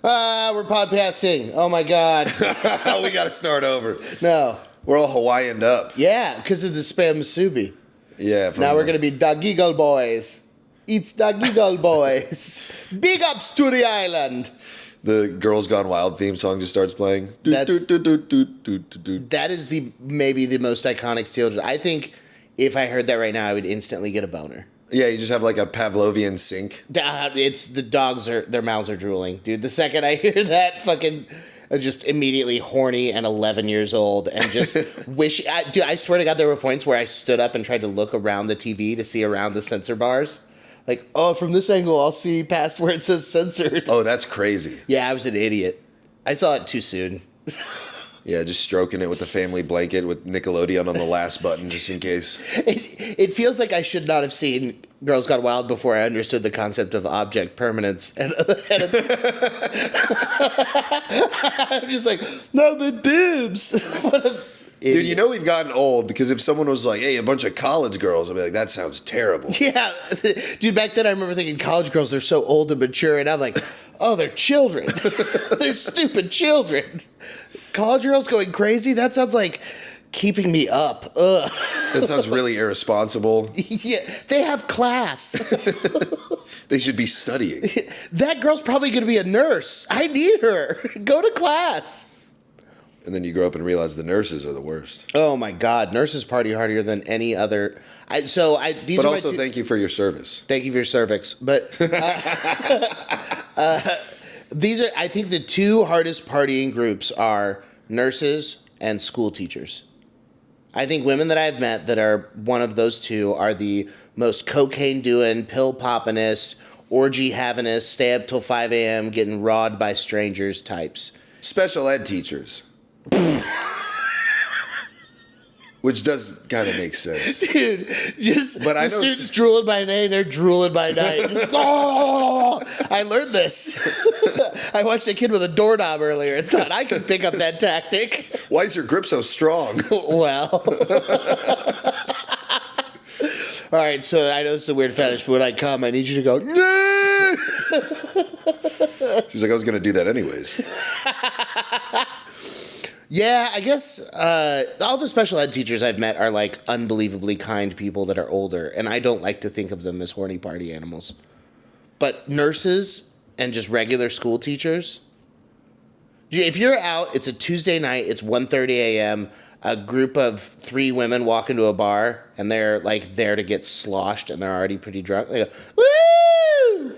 We're podcasting. Oh my God. We got to start over. No. We're all Hawaiianed up. Yeah, because of the spam musubi. Yeah. Now we're going to be the Giggleboys. It's the Giggleboys. Big ups to the island. The Girls Gone Wild theme song just starts playing. That is maybe the most iconic steel. I think if I heard that right now, I would instantly get a boner. Yeah, you just have like a Pavlovian sync. It's the dogs their mouths are drooling, dude. The second I hear that, fucking, just immediately horny and 11 years old and just dude, I swear to God, there were points where I stood up and tried to look around the TV to see around the censor bars. Like, oh, from this angle, I'll see past where it says censored. Oh, that's crazy. Yeah, I was an idiot. I saw it too soon. Yeah, just stroking it with the family blanket with Nickelodeon on the last button just in case. It feels like I should not have seen Girls Gone Wild before I understood the concept of object permanence. And I'm just like, no, but boobs. What a idiot. Dude, you know we've gotten old because if someone was like, hey, a bunch of college girls, I'd be like, that sounds terrible. Yeah. Dude, back then I remember thinking college girls are so old and mature, and I'm like, oh, they're children. They're stupid children. College girls going crazy? That sounds like keeping me up. Ugh. That sounds really irresponsible. Yeah, they have class. They should be studying. That girl's probably going to be a nurse. I need her. Go to class. And then you grow up and realize the nurses are the worst. Oh my God, nurses party harder than any other. These but are also, thank you for your service. Thank you for your cervix. But these are, I think, the two hardest partying groups are nurses and school teachers. I think women that I've met that are one of those two are the most cocaine doing, pill poppinist, orgy havingist, stay up till 5 a.m. getting rawed by strangers types. Special ed teachers. Which does kind of make sense. Dude, but I know students drooling by day, they're drooling by night. Just, oh, I learned this. I watched a kid with a doorknob earlier and thought I could pick up that tactic. Why is your grip so strong? Well. All right, so I know this is a weird fetish, but when I come, I need you to go, nah! She's like, I was going to do that anyways. Yeah, I guess all the special ed teachers I've met are like unbelievably kind people that are older, and I don't like to think of them as horny party animals. But nurses and just regular school teachers, if you're out, it's a Tuesday night, it's 1:30 a.m., a group of 3 women walk into a bar, and they're like there to get sloshed, and they're already pretty drunk. They go, woo!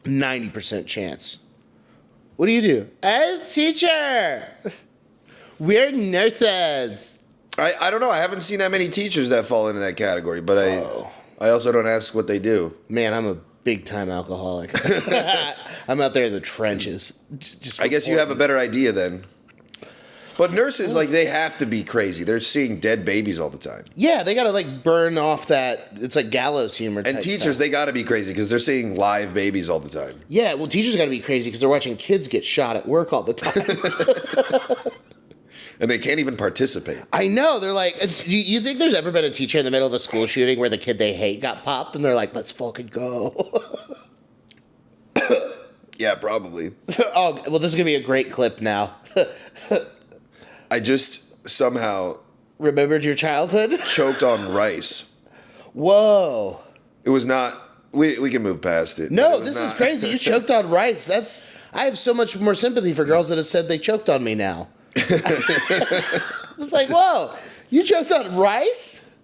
90% chance. What do you do? Hey, teacher! We're nurses. I don't know. I haven't seen that many teachers that fall into that category, but I also don't ask what they do. Man, I'm a big-time alcoholic. I'm out there in the trenches. I guess you have a better idea then. But nurses, like, they have to be crazy. They're seeing dead babies all the time. Yeah, they got to, like, burn off that. It's like gallows humor type And teachers, stuff. they got to be crazy because they're seeing live babies all the time. Yeah, well, teachers got to be crazy because they're watching kids get shot at work all the time. And they can't even participate. I know. They're like, you think there's ever been a teacher in the middle of a school shooting where the kid they hate got popped and they're like, let's fucking go? Yeah, probably. Oh, well, this is going to be a great clip now. I just somehow remembered your childhood? choked on rice. Whoa. It was not... We can move past it. No, this is crazy. You choked on rice. I have so much more sympathy for girls that have said they choked on me now. It's like, whoa, you choked on rice?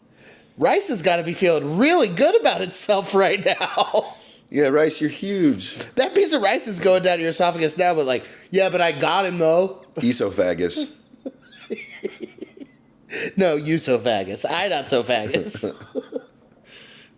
Rice has got to be feeling really good about itself right now. Yeah, rice, you're huge. That piece of rice is going down your esophagus now, but like, yeah, but I got him though. Esophagus. No, you so faggus. I not so faggus.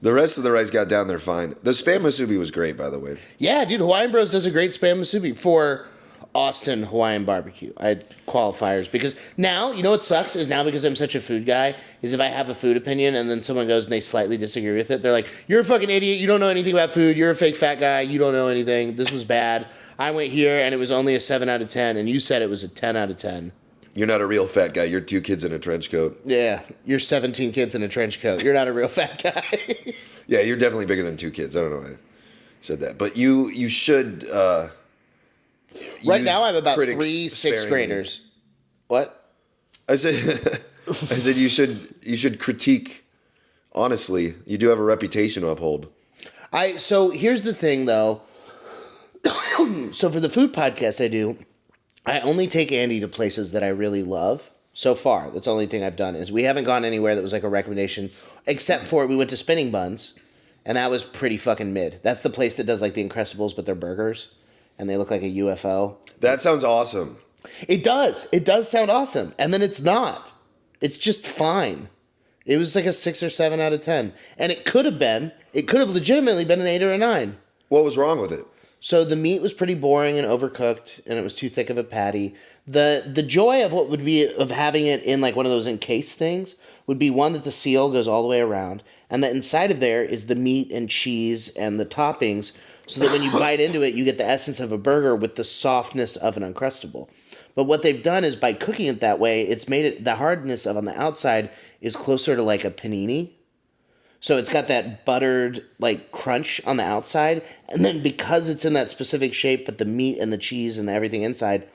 The rest of the rice got down there fine. The spam musubi was great, by the way. Yeah, dude, Hawaiian Bros does a great spam musubi for Austin Hawaiian barbecue. I had qualifiers because now, you know what sucks is now because I'm such a food guy, is if I have a food opinion and then someone goes and they slightly disagree with it, they're like, you're a fucking idiot, you don't know anything about food, you're a fake fat guy, you don't know anything, this was bad. I went here and it was only a 7 out of 10 and you said it was a 10 out of 10. You're not a real fat guy. You're 2 kids in a trench coat. Yeah, you're 17 kids in a trench coat. You're not a real fat guy. Yeah, you're definitely bigger than 2 kids. I don't know why I said that. But you should Right use now, I'm about critics 3 sixth sparingly. graders. What? I said, I said you should critique honestly. You do have a reputation to uphold. So here's the thing, though. So for the food podcast I do, I only take Andy to places that I really love. So far, that's the only thing I've done is we haven't gone anywhere that was like a recommendation, except for we went to Spinning Buns, and that was pretty fucking mid. That's the place that does like the Incredibles, but they're burgers, and they look like a UFO. That sounds awesome. It does. It does sound awesome, and then it's not. It's just fine. It was like a 6 or 7 out of 10, and it could have been. It could have legitimately been an 8 or a 9. What was wrong with it? So the meat was pretty boring and overcooked, and it was too thick of a patty. The joy of what would be of having it in like one of those encased things would be one that the seal goes all the way around, and that inside of there is the meat and cheese and the toppings, so that when you bite into it, you get the essence of a burger with the softness of an Uncrustable. But what they've done is by cooking it that way, it's made it the hardness of on the outside is closer to like a panini. So it's got that buttered like crunch on the outside, and then because it's in that specific shape, but the meat and the cheese and everything inside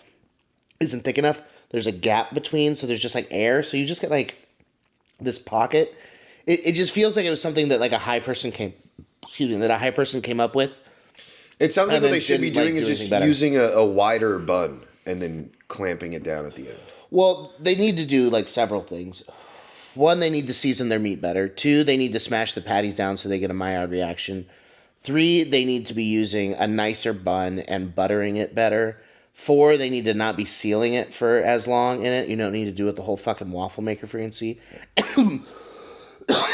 isn't thick enough, there's a gap between, so there's just like air, so you just get like this pocket. It just feels like it was something that like a high person came up with. It sounds like And what then they should be didn't, like, doing do is just anything better. using a wider bun and then clamping it down at the end. Well, they need to do like several things. One, they need to season their meat better. 2, they need to smash the patties down so they get a Maillard reaction. 3, they need to be using a nicer bun and buttering it better. 4, they need to not be sealing it for as long in it. You don't need to do it the whole fucking waffle maker frequency.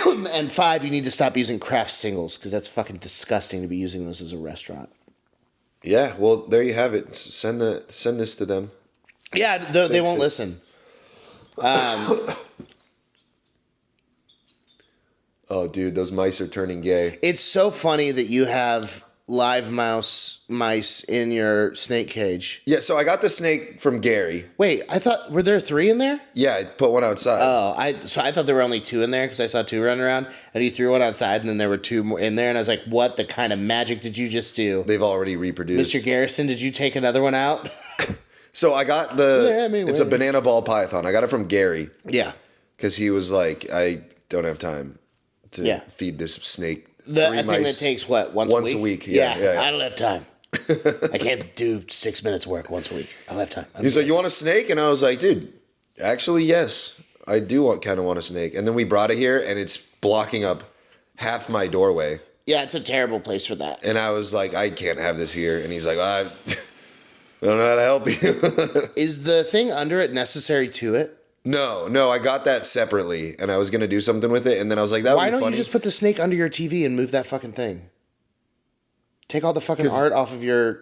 And 5, you need to stop using Kraft singles because that's fucking disgusting to be using those as a restaurant. Yeah, well, there you have it. Send this to them. Yeah, they Fix won't it. listen. Oh, dude, those mice are turning gay. It's so funny that you have live mice in your snake cage. Yeah, so I got the snake from Gary. Wait, I thought were there 3 in there? Yeah, I put one outside. Oh, I thought there were only 2 in there because I saw 2 running around, and he threw one outside, and then there were 2 more in there, and I was like, "What the kind of magic did you just do, They've already reproduced. Mr. Garrison? Did you take another one out?" So I got it's a banana ball python. I got it from Gary Yeah, because he was like, I don't have time to feed this snake. I think that takes what once a week. Yeah. I don't have time. I can't do 6 minutes work once a week. I don't have time. He's like, you want a snake? And I was like, dude, actually, yes, I do kind of want a snake. And then we brought it here, and it's blocking up half my doorway. Yeah, it's a terrible place for that. And I was like, I can't have this here. And he's like, I don't know how to help you. Is the thing under it necessary to it? No, I got that separately, and I was going to do something with it, and then I was like, that would be funny. Why don't you just put the snake under your TV and move that fucking thing? Take all the fucking art off of your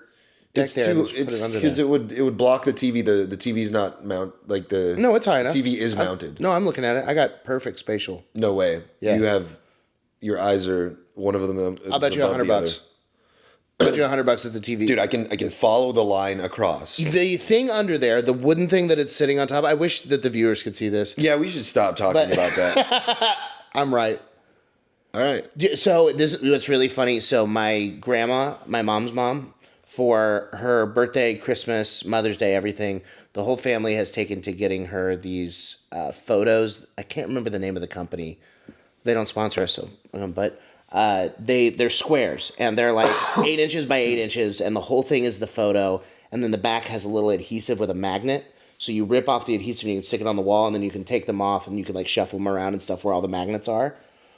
deck It's there. too. And just put It's it under because there. it would block the TV. The TV's not like the. No, it's high enough. TV is mounted. No, I'm looking at it. I got perfect spatial. No way. Yeah. You have your eyes are one of them. I'll bet you $100. Bet you $100 at the TV. Dude, I can follow the line across. The thing under there, the wooden thing that it's sitting on top. I wish that the viewers could see this. Yeah, we should stop talking about that. I'm right. All right. So this is what's really funny. So my grandma, my mom's mom, for her birthday, Christmas, Mother's Day, everything, the whole family has taken to getting her these photos. I can't remember the name of the company. They don't sponsor us, so but they're squares, and they're like 8 inches by 8 inches, and the whole thing is the photo, and then the back has a little adhesive with a magnet. So you rip off the adhesive and you can stick it on the wall, and then you can take them off and you can like shuffle them around and stuff where all the magnets are.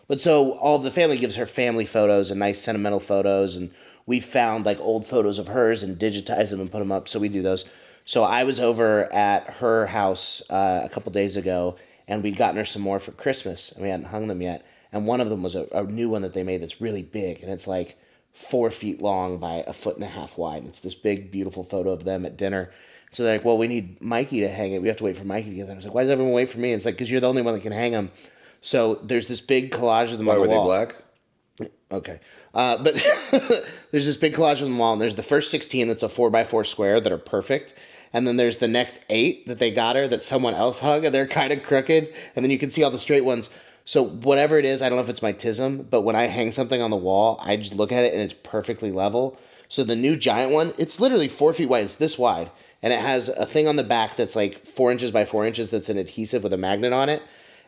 But so all of the family gives her family photos and nice sentimental photos, and we found like old photos of hers and digitized them and put them up. So we do those. So I was over at her house a couple days ago, and we'd gotten her some more for Christmas, and we hadn't hung them yet. And one of them was a new one that they made that's really big, and it's like 4 feet long by 1.5 feet wide. And it's this big, beautiful photo of them at dinner. So they're like, well, we need Mikey to hang it. We have to wait for Mikey to get there. I was like, why does everyone wait for me? And it's like, because you're the only one that can hang them. So there's this big collage of them Why on the were wall. they black? Okay. But there's this big collage on the wall, and there's the first 16 that's a 4x4 square that are perfect. And then there's the next 8 that they got her that someone else hung, and they're kind of crooked. And then you can see all the straight ones. So whatever it is, I don't know if it's my tism, but when I hang something on the wall, I just look at it and it's perfectly level. So the new giant one, it's literally 4 feet wide. It's this wide. And it has a thing on the back that's like 4 inches by 4 inches that's an adhesive with a magnet on it.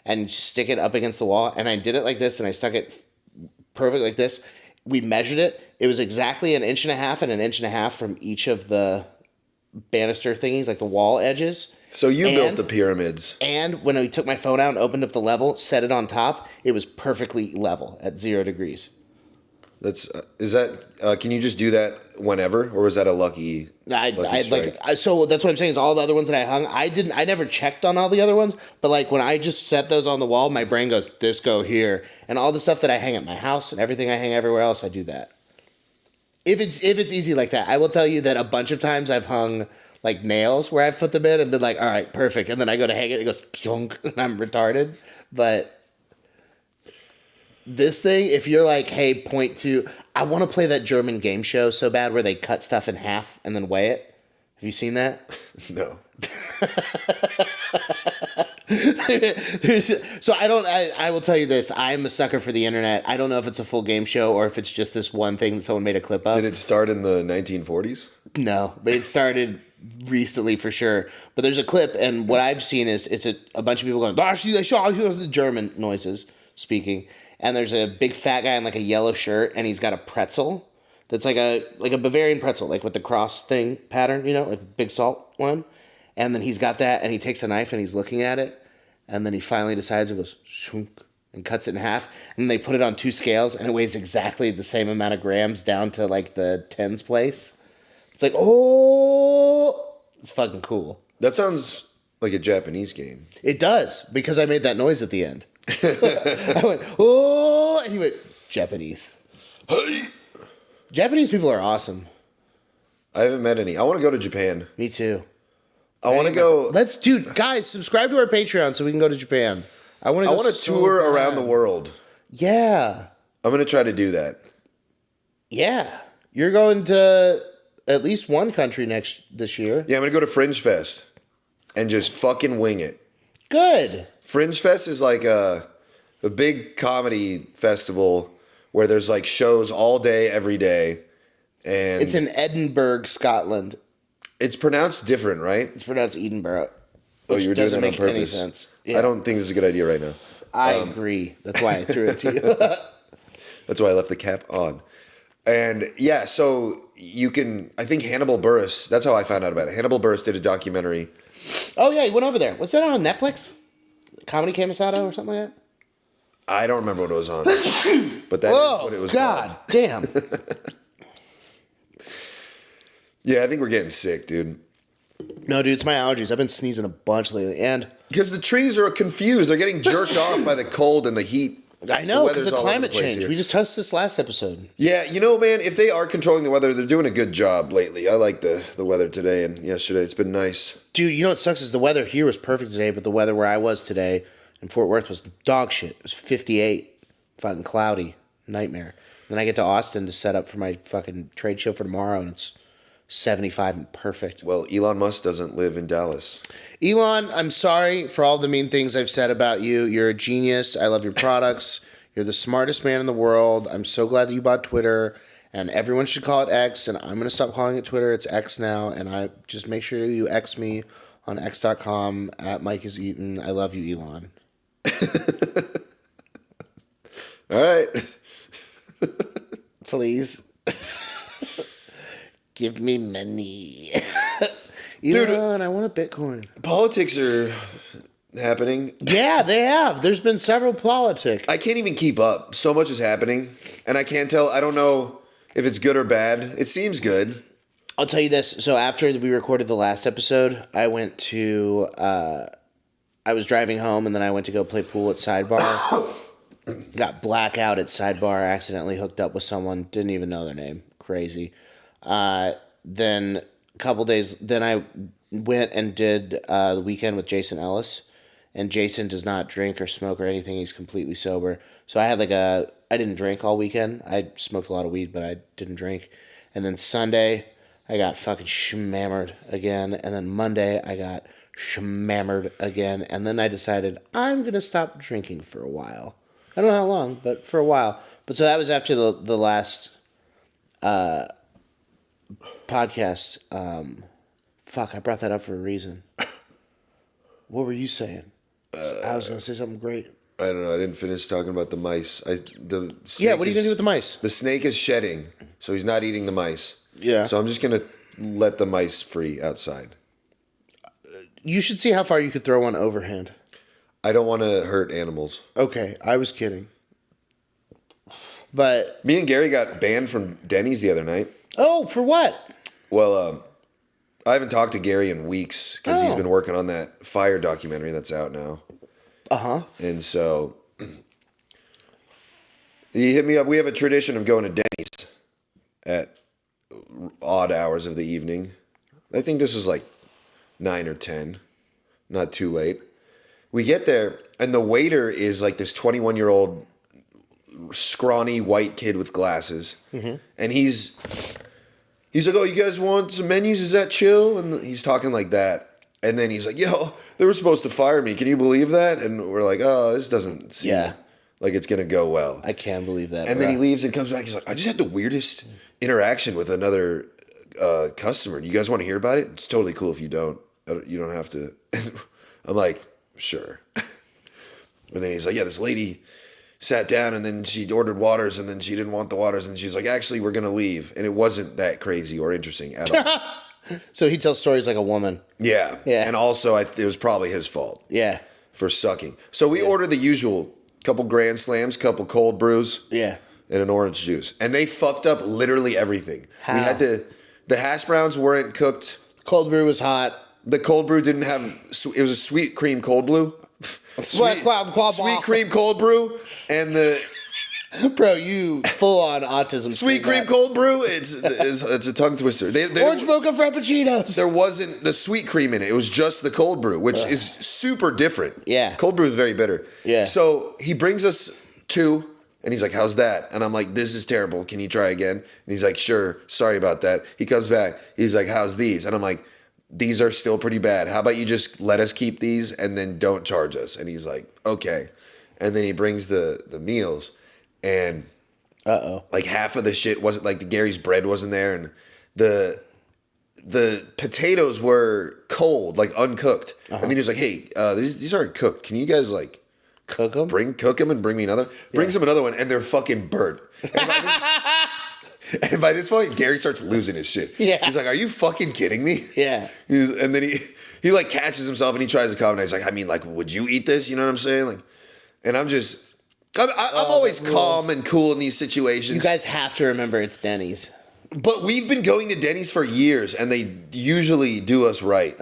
And you stick it up against the wall. And I did it like this, and I stuck it perfect like this. We measured it. It was exactly 1.5 inches and 1.5 inches from each of the banister thingies, like the wall edges. So you built the pyramids. And when I took my phone out and opened up the level, set it on top, it was perfectly level at 0 degrees. Can you just do that whenever, or was that a lucky strike? So that's what I'm saying is all the other ones that I hung, I never checked on all the other ones, but like when I just set those on the wall, my brain goes, this go here. And all the stuff that I hang at my house and everything I hang everywhere else, I do that. If it's easy like that, I will tell you that a bunch of times I've hung like nails where I've put them in and been like, all right, perfect. And then I go to hang it, it goes, pionk, and I'm retarded. But this thing, if you're like, hey, point to, I want to play that German game show so bad where they cut stuff in half and then weigh it. Have you seen that? No. So I will tell you this. I'm a sucker for the internet. I don't know if it's a full game show or if it's just this one thing that someone made a clip of. Did it start in the 1940s? No, but it started recently for sure. But there's a clip, and what I've seen is it's a bunch of people going, the German noises speaking. And there's a big fat guy in like a yellow shirt, and he's got a pretzel that's like a Bavarian pretzel, like with the cross thing pattern, you know, like big salt one. And then he's got that, and he takes a knife and he's looking at it, and then he finally decides and goes shunk and cuts it in half, and they put it on 2 scales, and it weighs exactly the same amount of grams down to like the tens place. It's like, oh, it's fucking cool. That sounds like a Japanese game. It does, because I made that noise at the end. I went, oh, and he went, Japanese. Hey. Japanese people are awesome. I haven't met any. I want to go to Japan. Me too. I want to go. Dude, guys, subscribe to our Patreon so we can go to Japan. I want to tour around the world. Yeah. I'm going to try to do that. Yeah. You're going to at least one country this year. Yeah, I'm going to go to Fringe Fest and just fucking wing it. Good. Fringe Fest is like a big comedy festival where there's like shows all day, every day. And it's in Edinburgh, Scotland. It's pronounced different, right? It's pronounced Edinburgh. Oh, you were doing that on purpose. purpose. Any sense. Yeah. I don't think this is a good idea right now. I agree. That's why I threw it to you. That's why I left the cap on. And yeah, so you can, I think Hannibal Buress, that's how I found out about it. Hannibal Buress did a documentary. Oh, yeah, he went over there. What's that on Netflix? Comedy Camisado or something like that? I don't remember what it was on. But that is what it was God called. Damn. Yeah, I think we're getting sick, dude. No, dude, it's my allergies. I've been sneezing a bunch lately. And because the trees are confused. They're getting jerked off by the cold and the heat. I know, because of all over climate the place change. here. We just touched this last episode. Yeah, you know, man, if they are controlling the weather, they're doing a good job lately. I like the weather today and yesterday. It's been nice. Dude, you know what sucks is the weather here was perfect today, but the weather where I was today in Fort Worth was dog shit. It was 58, fucking cloudy, nightmare. Then I get to Austin to set up for my fucking trade show for tomorrow, and it's 75 and perfect. Well, Elon Musk doesn't live in Dallas. Elon, I'm sorry for all the mean things I've said about you. You're a genius. I love your products. You're the smartest man in the world. I'm so glad that you bought Twitter, and everyone should call it X, and I'm going to stop calling it Twitter. It's X now, and I just make sure you X me on x.com at Mike is Eaton. I love you, Elon. All right. Please. Give me money. Dude, Elon, I want a Bitcoin. Politics are happening. Yeah, they have. There's been several politics. I can't even keep up. So much is happening, and I can't tell. I don't know if it's good or bad. It seems good. I'll tell you this. So after we recorded the last episode, I went to, I was driving home, and then I went to go play pool at Sidebar. Got blackout at Sidebar, accidentally hooked up with someone, didn't even know their name. Crazy. Then a couple days, then I went and did the weekend with Jason Ellis. And Jason does not drink or smoke or anything. He's completely sober. So I had I didn't drink all weekend. I smoked a lot of weed, but I didn't drink. And then Sunday, I got fucking shmammered again. And then Monday, I got shmammered again. And then I decided I'm going to stop drinking for a while. I don't know how long, but for a while. But so that was after the last podcast. Fuck, I brought that up for a reason. What were you saying? I was going to say something great. I don't know. I didn't finish talking about the mice. The snake Yeah, what are you going to do with the mice? The snake is shedding, so he's not eating the mice. Yeah. So I'm just going to let the mice free outside. You should see how far you could throw one overhand. I don't want to hurt animals. Okay, I was kidding. But... Me and Gary got banned from Denny's the other night. Oh, for what? Well, I haven't talked to Gary in weeks because he's Oh. been working on that fire documentary that's out now. Uh-huh. And so he hit me up. We have a tradition of going to Denny's at odd hours of the evening. I think this was like 9 or 10, not too late. We get there, and the waiter is like this 21-year-old scrawny white kid with glasses. Mm-hmm. And he's like, oh, you guys want some menus? Is that chill? And he's talking like that. And then he's like, yo, they were supposed to fire me. Can you believe that? And we're like, oh, this doesn't seem like it's going to go well. I can't believe that. And then he leaves and comes back. He's like, I just had the weirdest interaction with another customer. You guys want to hear about it? It's totally cool if you don't. You don't have to. I'm like, sure. And then he's like, yeah, this lady sat down and then she ordered waters and then she didn't want the waters. And she's like, actually, we're going to leave. And it wasn't that crazy or interesting at all. So he tells stories like a woman. Yeah. Yeah. And also, it was probably his fault. Yeah. For sucking. So we ordered the usual couple Grand Slams, couple cold brews. Yeah. And an orange juice. And they fucked up literally everything. How? We had the hash browns weren't cooked. Cold brew was hot. The cold brew didn't have, it was a sweet cream cold brew. Sweet cream cold brew. And the Bro, you full on autism. sweet cream cold brew, it's a tongue twister. Orange mocha frappuccinos. There wasn't the sweet cream in it. It was just the cold brew, which is super different. Yeah. Cold brew is very bitter. Yeah. So he brings us 2, and he's like, how's that? And I'm like, this is terrible. Can you try again? And he's like, sure. Sorry about that. He comes back. He's like, how's these? And I'm like, these are still pretty bad. How about you just let us keep these and then don't charge us? And he's like, okay. And then he brings the meals, and like half of the shit wasn't, like the Gary's bread wasn't there, and the potatoes were cold, like uncooked. And then he was like, hey, these aren't cooked. Can you guys like cook them? Cook them and bring me another? Brings him another one, and they're fucking burnt. And by this point, Gary starts losing his shit. Yeah. He's like, are you fucking kidding me? Yeah. And then he like catches himself and he tries to calm down. He's like, I mean, like, would you eat this? You know what I'm saying? Like, and I'm always calm and cool in these situations. You guys have to remember it's Denny's. But we've been going to Denny's for years, and they usually do us right.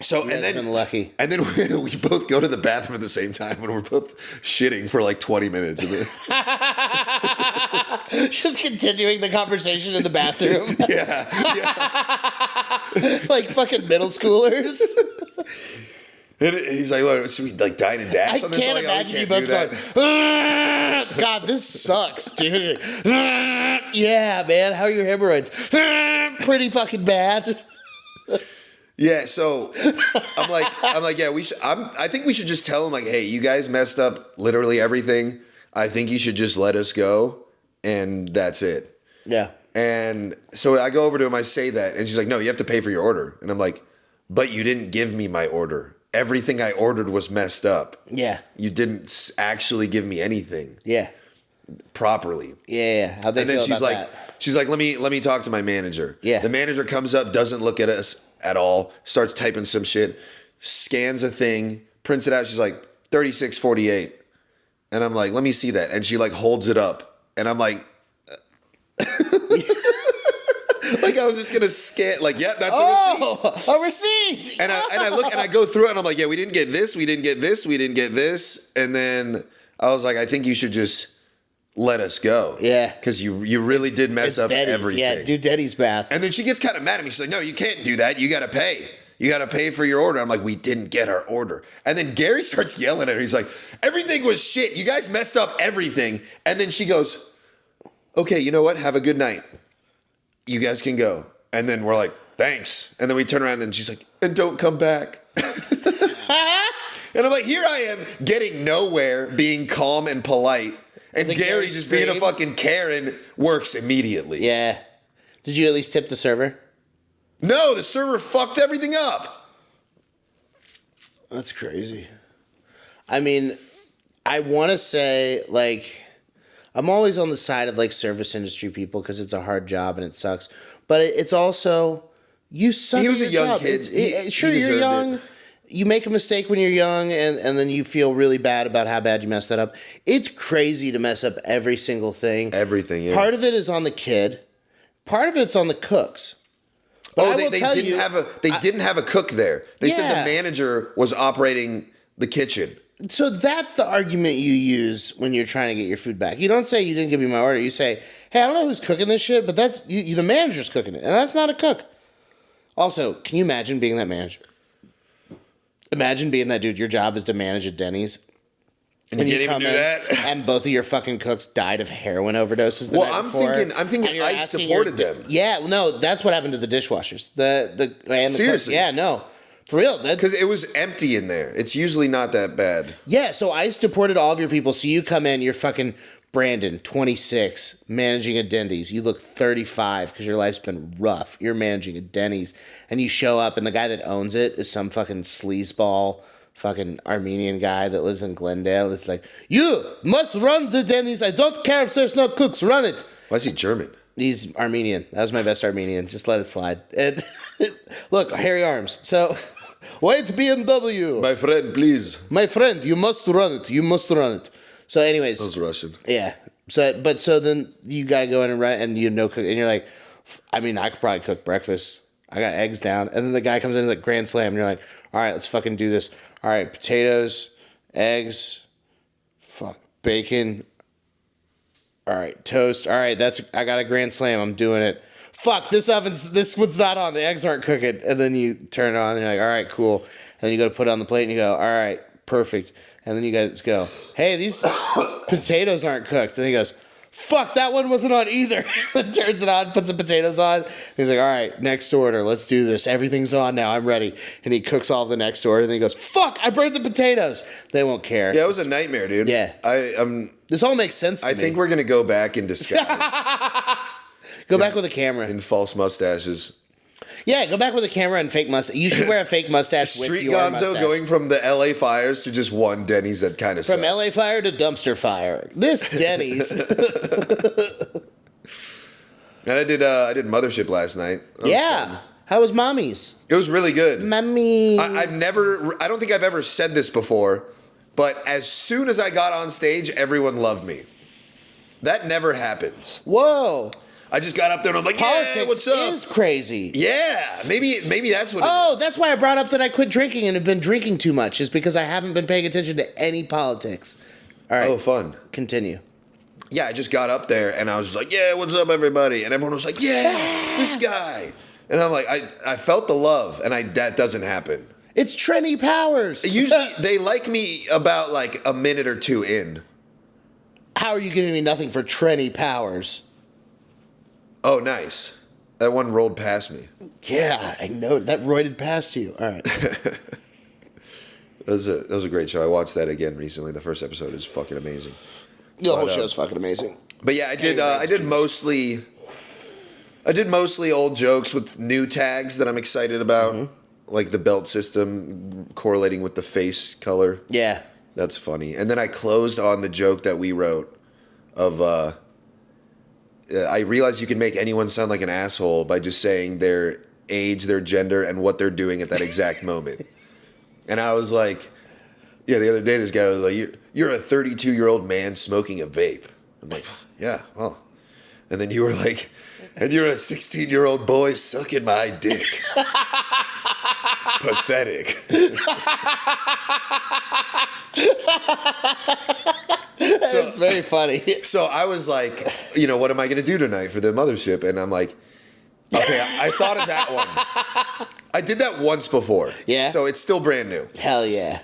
So You guys have been lucky. And then we both go to the bathroom at the same time when we're both shitting for like 20 minutes. Just continuing the conversation in the bathroom. Yeah. Like fucking middle schoolers. And he's like, what, should we like dine and dash I on this? can't Like, oh, we imagine you can't both do going, that. "Ah, God, this sucks, dude. Yeah, man, how are your hemorrhoids? Pretty fucking bad. Yeah, so I'm like, yeah, I think we should just tell him like, hey, you guys messed up literally everything. I think you should just let us go, and that's it. Yeah. And so I go over to him, I say that, and she's like, no, you have to pay for your order. And I'm like, but you didn't give me my order. Everything I ordered was messed up. Yeah. You didn't actually give me anything. Yeah. Properly. Yeah. How'd they And then feel she's about like, that? let me talk to my manager. Yeah. The manager comes up, doesn't look at us at all, starts typing some shit, scans a thing, prints it out. She's like, 36.48. And I'm like, let me see that. And she like holds it up. And I'm like, like I was just gonna scan, like, yep, that's a receipt. A receipt. And I look and I go through it and I'm like, yeah, we didn't get this, we didn't get this, we didn't get this. And then I was like, I think you should just let us go. Yeah. Because you really did mess up Denny's. everything. Yeah, do Denny's math. And then she gets kind of mad at me. She's like, no, you can't do that. You got to pay. You got to pay for your order. I'm like, we didn't get our order. And then Gary starts yelling at her. He's like, everything was shit. You guys messed up everything. And then she goes, okay, you know what? Have a good night. You guys can go. And then we're like, thanks. And then we turn around and she's like, and don't come back. And I'm like, here I am getting nowhere, being calm and polite. And Gary just being a fucking Karen works immediately. Yeah. Did you at least tip the server? No, the server fucked everything up. That's crazy. I mean, I want to say, like, I'm always on the side of, like, service industry people because it's a hard job and it sucks. But it's also, you suck. He was at a your young job. kid. Sure, He you're deserved young. it. You make a mistake when you're young, and then you feel really bad about how bad you messed that up. It's crazy to mess up every single thing. Everything, yeah. Part of it is on the kid. Part of it's on the cooks. But they didn't have a cook there. They said the manager was operating the kitchen. So that's the argument you use when you're trying to get your food back. You don't say you didn't give me my order. You say, hey, I don't know who's cooking this shit, but that's the manager's cooking it, and that's not a cook. Also, can you imagine being that manager? Imagine being that dude. Your job is to manage a Denny's. And you can't even do that. And both of your fucking cooks died of heroin overdoses. I'm thinking I supported them. Yeah, no, that's what happened to the dishwashers. The Seriously? Yeah, no, for real. Because it was empty in there. It's usually not that bad. Yeah, so I supported all of your people. So you come in, you're fucking Brandon, 26, managing a Denny's. You look 35 because your life's been rough. You're managing a Denny's, and you show up, and the guy that owns it is some fucking sleazeball. Fucking Armenian guy that lives in Glendale. It's like, you must run the Denny's. I don't care if there's no cooks. Run it. Why is he German? He's Armenian. That was my best Armenian. Just let it slide. And look, hairy arms. So, white BMW. My friend, please. My friend, you must run it. You must run it. So, anyways. That was Russian. Yeah. So then you got to go in and run, and cook. And you're like, I mean, I could probably cook breakfast. I got eggs down. And then the guy comes in and is like, grand slam. And you're like, all right, let's fucking do this. All right, potatoes, eggs, bacon. All right, toast. All right, I got a grand slam. I'm doing it. Fuck, this one's not on. The eggs aren't cooking. And then you turn it on and you're like, all right, cool. And then you go to put it on the plate and you go, all right, perfect. And then you guys go, hey, these potatoes aren't cooked. And he goes, fuck, that one wasn't on either. Then turns it on, puts the potatoes on. He's like, all right, next order. Let's do this. Everything's on now. I'm ready. And he cooks all the next order. And then he goes, fuck, I burned the potatoes. They won't care. Yeah, it was a nightmare, dude. Yeah. This all makes sense to me. I think we're going to go back in disguise. Go back with a camera. In false mustaches. Yeah, go back with a camera and fake mustache. You should wear a fake mustache with Street your Gonzo mustache. going from the LA fires to just one Denny's that kind of sucks. From LA fire to dumpster fire. This Denny's. And I did Mothership last night. Yeah. How was Mommy's? It was really good. Mommy. I don't think I've ever said this before, but as soon as I got on stage, everyone loved me. That never happens. Whoa. I just got up there and I'm like, Politics yeah, what's up? is crazy. Yeah, maybe that's what it is. Oh, that's why I brought up that I quit drinking and have been drinking too much, is because I haven't been paying attention to any politics. All right. Oh, fun. Continue. Yeah, I just got up there and I was just like, yeah, what's up, everybody? And everyone was like, yeah, this guy. And I'm like, I felt the love, and that doesn't happen. It's Trenny Powers. Usually, they like me about like a minute or two in. How are you giving me nothing for Trenny Powers? Oh, nice. That one rolled past me. Yeah, I know. That roided past you. All right. That was a great show. I watched that again recently. The first episode is fucking amazing. The whole show's fucking amazing. But yeah, I did mostly old jokes with new tags that I'm excited about. Mm-hmm. Like the belt system correlating with the face color. Yeah. That's funny. And then I closed on the joke that we wrote of I realized you can make anyone sound like an asshole by just saying their age, their gender, and what they're doing at that exact moment. And I was like, yeah, the other day this guy was like, you're a 32-year-old man smoking a vape. I'm like, yeah, well. And then you were like, and you're a 16-year-old boy sucking my dick. Pathetic. It's very funny. So I was like, what am I going to do tonight for the mothership? And I'm like, okay, I thought of that one. I did that once before. Yeah. So it's still brand new. Hell yeah.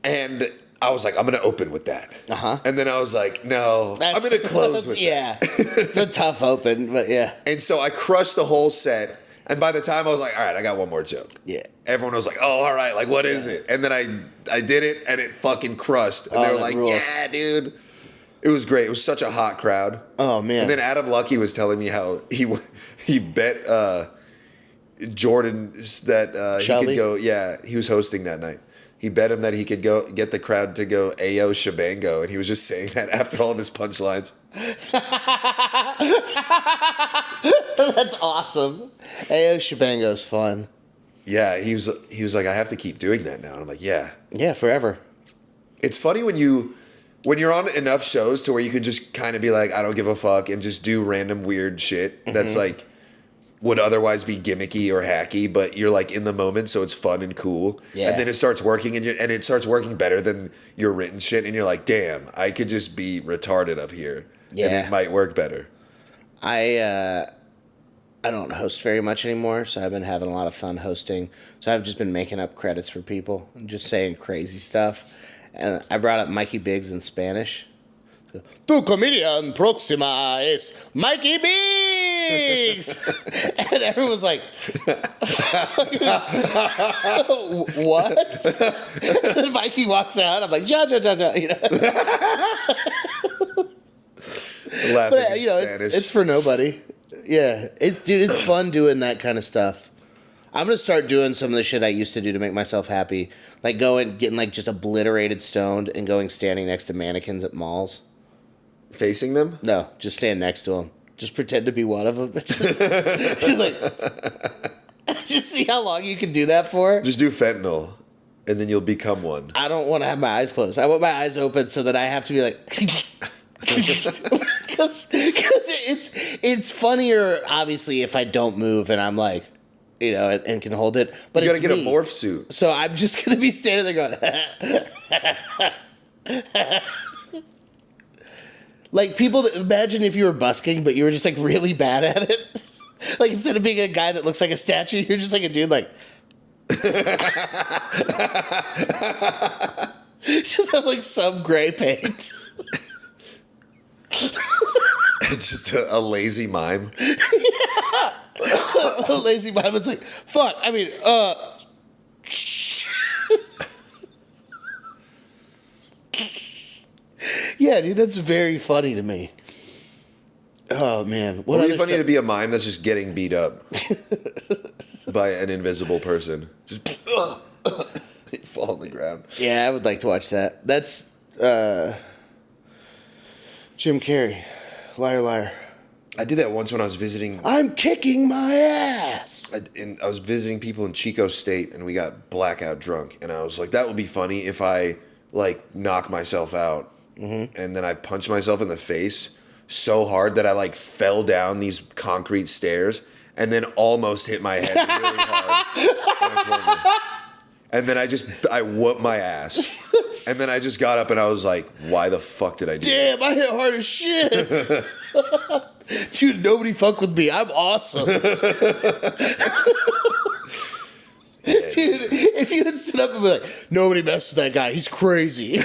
And I was like, I'm going to open with that. Uh-huh. And then I was like, no, I'm going to close with that. It's a tough open, but yeah. And so I crushed the whole set. And by the time I was like, all right, I got one more joke. Yeah. Everyone was like, oh, all right, like, what is it? And then I did it, and it fucking crushed. And they were like, rules. yeah, dude. It was great. It was such a hot crowd. Oh man! And then Adam Lucky was telling me how he bet Jordan that he Shelby? could go. Yeah, he was hosting that night. He bet him that he could go get the crowd to go Ayo Shabango, and he was just saying that after all of his punchlines. That's awesome. Ayo Shabango's fun. Yeah, he was like, I have to keep doing that now. And I'm like, yeah. Yeah, forever. It's funny when you're on enough shows to where you can just kind of be like, I don't give a fuck, and just do random weird shit that's like would otherwise be gimmicky or hacky, but you're like in the moment, so it's fun and cool. Yeah. And then it starts working, and it starts working better than your written shit, and you're like, damn, I could just be retarded up here, and Yeah. it might work better. I don't host very much anymore, so I've been having a lot of fun hosting. So I've just been making up credits for people and just saying crazy stuff. And I brought up Mikey Biggs in Spanish. Tu comedian próxima es Mikey Biggs! And everyone's like, what? And Mikey walks out. I'm like, ja, ja, ja, ja, you know? Laughing But, in you know, Spanish. it's for nobody. Yeah. It's fun doing that kind of stuff. I'm going to start doing some of the shit I used to do to make myself happy. Like getting like just obliterated stoned and going standing next to mannequins at malls. Facing them? No, just stand next to them. Just pretend to be one of them. Just like, just see how long you can do that for. Just do fentanyl, and then you'll become one. I don't want to have my eyes closed. I want my eyes open so that I have to be like, because it's funnier, obviously, if I don't move and I'm like, you know, and can hold it. But You gotta it's get me. a morph suit. So I'm just gonna be standing there going. Like people that imagine if you were busking, but you were just like really bad at it. Like instead of being a guy that looks like a statue, you're just like a dude like. Just have like some gray paint. It's just a lazy mime. A lazy mime. It's like fuck. I mean, yeah, dude, that's very funny to me. Oh man, What would be funny to be a mime that's just getting beat up by an invisible person? Just fall on the ground. Yeah, I would like to watch that. That's Jim Carrey, Liar Liar. I did that once when I was visiting. I'm kicking my ass. I was visiting people in Chico State, and we got blackout drunk. And I was like, that would be funny if I like knock myself out, and then I punch myself in the face so hard that I like fell down these concrete stairs, and then almost hit my head really hard. And then I whooped my ass. And then I just got up and I was like, why the fuck did I do that? Damn, I hit hard as shit. Dude, nobody fuck with me. I'm awesome. Dude, if you had stood up and be like, nobody messed with that guy. He's crazy.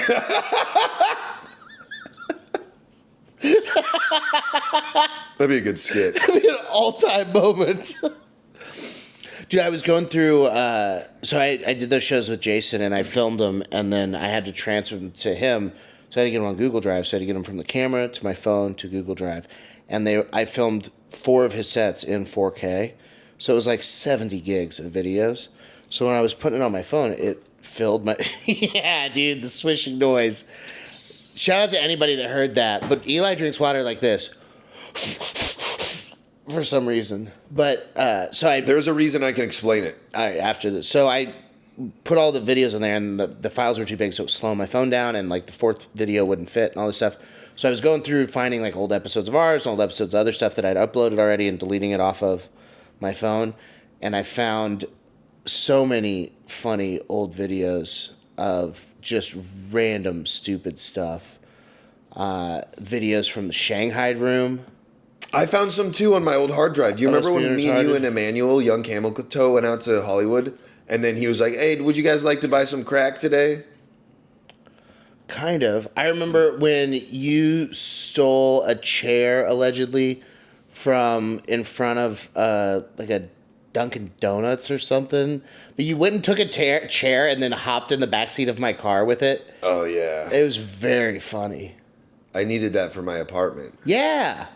That'd be a good skit. That'd be an all-time moment. Dude, I was going through, so I did those shows with Jason, and I filmed them, and then I had to transfer them to him, so I had to get them on Google Drive, so I had to get them from the camera to my phone to Google Drive, and I filmed 4 of his sets in 4K, so it was like 70 gigs of videos, so when I was putting it on my phone, it filled my, yeah, dude, the swishing noise. Shout out to anybody that heard that, but Eli drinks water like this. For some reason, but There's a reason I can explain it. after this, so I put all the videos in there, and the files were too big, so it was slowing my phone down, and like the 4th video wouldn't fit, and all this stuff. So I was going through finding like old episodes of ours, and old episodes of other stuff that I'd uploaded already, and deleting it off of my phone, and I found so many funny old videos of just random stupid stuff. Videos from the Shanghai room. I found some too on my old hard drive. Do you remember when being me and you retarded. and Emmanuel, young camel toe, went out to Hollywood? And then he was like, hey, would you guys like to buy some crack today? Kind of. I remember when you stole a chair, allegedly, from in front of like a Dunkin' Donuts or something. But you went and took a chair and then hopped in the backseat of my car with it. Oh, yeah. It was very funny. I needed that for my apartment. Yeah.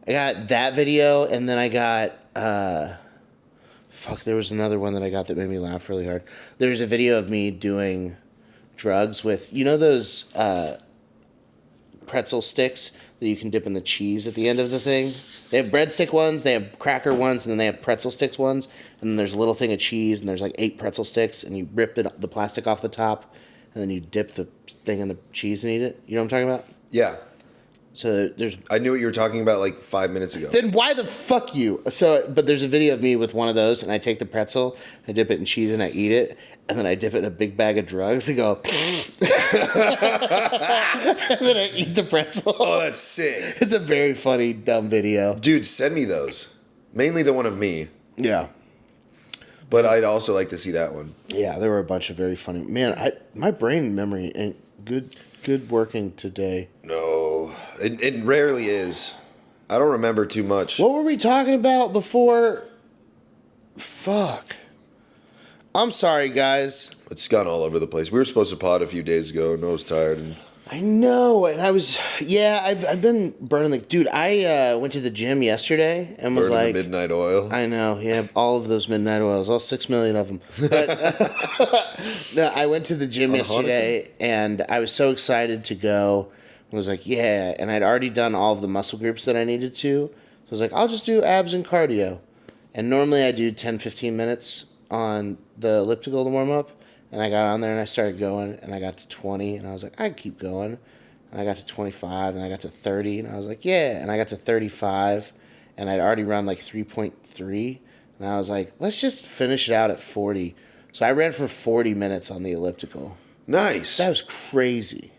I got that video, and then I got there was another one that I got that made me laugh really hard. There's a video of me doing drugs with, you know, those pretzel sticks that you can dip in the cheese at the end of the thing? They have breadstick ones, they have cracker ones, and then they have pretzel sticks ones. And then there's a little thing of cheese, and there's like 8 pretzel sticks, and you rip the plastic off the top, and then you dip the thing in the cheese and eat it. You know what I'm talking about? Yeah. So there's... I knew what you were talking about like 5 minutes ago. Then why the fuck you? But there's a video of me with one of those, and I take the pretzel, I dip it in cheese, and I eat it, and then I dip it in a big bag of drugs and go... and then I eat the pretzel. Oh, that's sick. It's a very funny, dumb video. Dude, send me those. Mainly the one of me. Yeah. But I'd also like to see that one. Yeah, there were a bunch of very funny... Man, my brain memory ain't good working today. No, it rarely is. I don't remember too much. What were we talking about before? Fuck. I'm sorry, guys. It's gone all over the place. We were supposed to pod a few days ago, and I was tired. And I know, and I was... Yeah, I've been burning the... Dude, I went to the gym yesterday and was burning like... the midnight oil. I know, yeah, all of those midnight oils, all 6 million of them. But no, I went to the gym yesterday, and I was so excited to go. I was like, yeah, and I'd already done all of the muscle groups that I needed to. So I was like, I'll just do abs and cardio. And normally I do 10, 15 minutes on the elliptical to warm up. And I got on there and I started going, and I got to 20, and I was like, I'd keep going. And I got to 25, and I got to 30, and I was like, yeah. And I got to 35, and I'd already run like 3.3, and I was like, let's just finish it out at 40. So I ran for 40 minutes on the elliptical. Nice. That was crazy.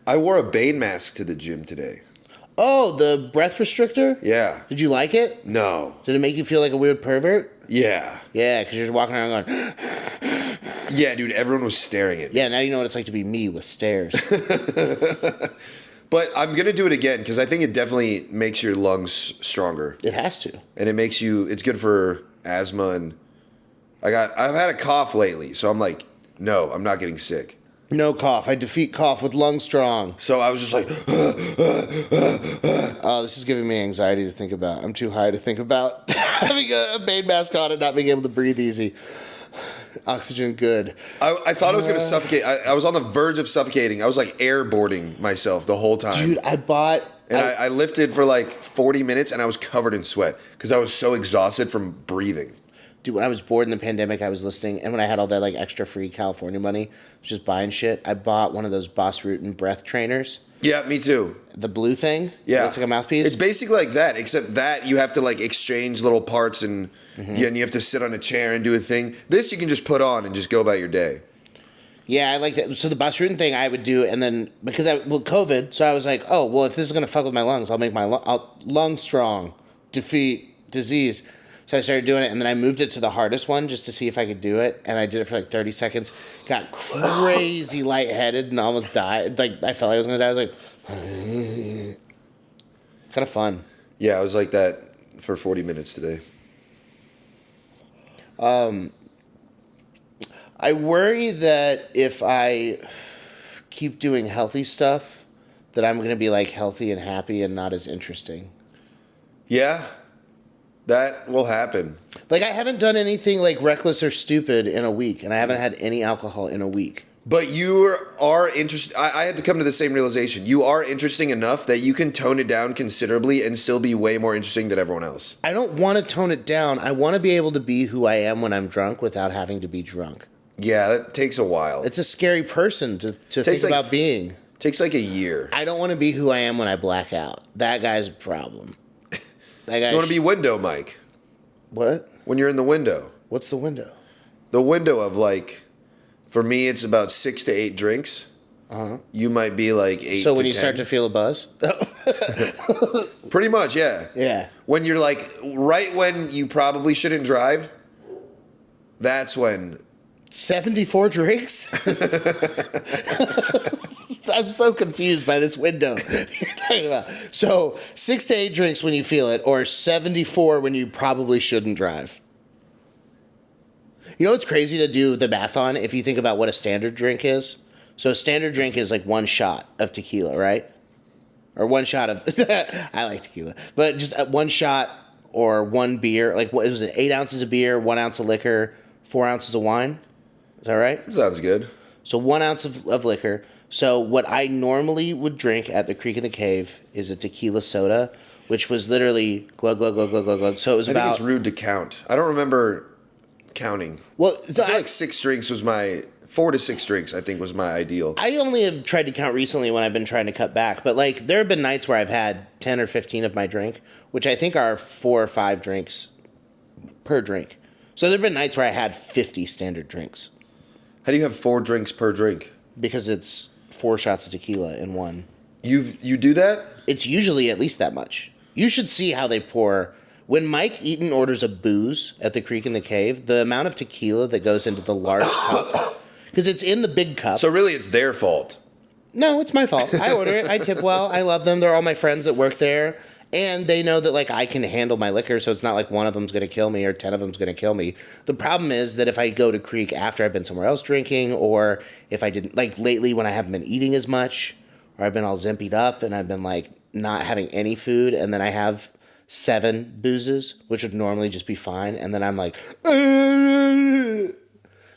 I wore a Bane mask to the gym today. Oh, the breath restrictor? Yeah. Did you like it? No. Did it make you feel like a weird pervert? Yeah. Yeah, because you're just walking around going... Yeah, dude, everyone was staring at me. Yeah, now you know what it's like to be me with stares. But I'm going to do it again because I think it definitely makes your lungs stronger. It has to. And it makes you, it's good for asthma. And I've had a cough lately. So I'm like, no, I'm not getting sick. No cough. I defeat cough with lung strong. So I was just like, oh, this is giving me anxiety to think about. I'm too high to think about having a Bane mask on and not being able to breathe easy. Oxygen, good. I thought I was going to suffocate. I was on the verge of suffocating. I was like airboarding myself the whole time. Dude, I lifted for like 40 minutes and I was covered in sweat because I was so exhausted from breathing. Dude, when I was bored in the pandemic, I was listening, and when I had all that like extra free California money, I was just buying shit. I bought one of those Boss Rutan breath trainers. Yeah, me too. The blue thing? Yeah. It's like a mouthpiece? It's basically like that, except that you have to like exchange little parts and you have to sit on a chair and do a thing. This you can just put on and just go about your day. Yeah, I like that. So the Boss Rutan thing I would do, and then because COVID, so I was like, oh, well, if this is going to fuck with my lungs, I'll make my lungs strong, defeat disease. So I started doing it, and then I moved it to the hardest one just to see if I could do it. And I did it for like 30 seconds. Got crazy lightheaded and almost died. Like I felt like I was gonna die. I was like, kind of fun. Yeah, I was like that for 40 minutes today. I worry that if I keep doing healthy stuff, that I'm gonna be like healthy and happy and not as interesting. Yeah. That will happen. Like, I haven't done anything, like, reckless or stupid in a week, and I haven't had any alcohol in a week. But you are interesting. I had to come to the same realization. You are interesting enough that you can tone it down considerably and still be way more interesting than everyone else. I don't want to tone it down. I want to be able to be who I am when I'm drunk without having to be drunk. Yeah, that takes a while. It's a scary person to think about being. Takes like a year. I don't want to be who I am when I black out. That guy's a problem. That guy you want to be window, Mike. What? When you're in the window. What's the window? The window of like, for me, it's about 6 to 8 drinks. Uh-huh. You might be like 8 to 10. So when you start to feel a buzz? Pretty much, yeah. Yeah. When you're like, right when you probably shouldn't drive, that's when... 74 drinks? I'm so confused by this window you're talking about. So 6 to 8 drinks when you feel it, or 74 when you probably shouldn't drive. You know what's crazy to do the math on if you think about what a standard drink is? So a standard drink is like one shot of tequila, right? Or one shot of I like tequila, but just one shot or one beer. Like what was it? 8 ounces of beer, 1 ounce of liquor, 4 ounces of wine. Is that right? That sounds good. So 1 ounce of liquor. So what I normally would drink at the Creek in the Cave is a tequila soda, which was literally glug glug glug glug glug glug. So it was I think about it's rude to count. I don't remember counting. well. I feel like 6 drinks was my 4 to 6 drinks. I think was my ideal. I only have tried to count recently when I've been trying to cut back, but like there have been nights where I've had 10 or 15 of my drink, which I think are 4 or 5 drinks per drink. So there've been nights where I had 50 standard drinks How do you have 4 drinks per drink? because it's 4 shots of tequila in one. You do that? It's usually at least that much. You should see how they pour. When Mike Eaton orders a booze at the Creek in the Cave, the amount of tequila that goes into the large cup, because it's in the big cup. So really, it's their fault. No, it's my fault. I order it. I tip well. I love them. They're all my friends that work there. And they know that like I can handle my liquor, so it's not like one of them's going to kill me or 10 of them's going to kill me. The problem is that if I go to Creek after I've been somewhere else drinking, or if I didn't, like lately when I haven't been eating as much, or I've been all zimpied up and I've been like not having any food, and then I have 7 boozes, which would normally just be fine, and then I'm like,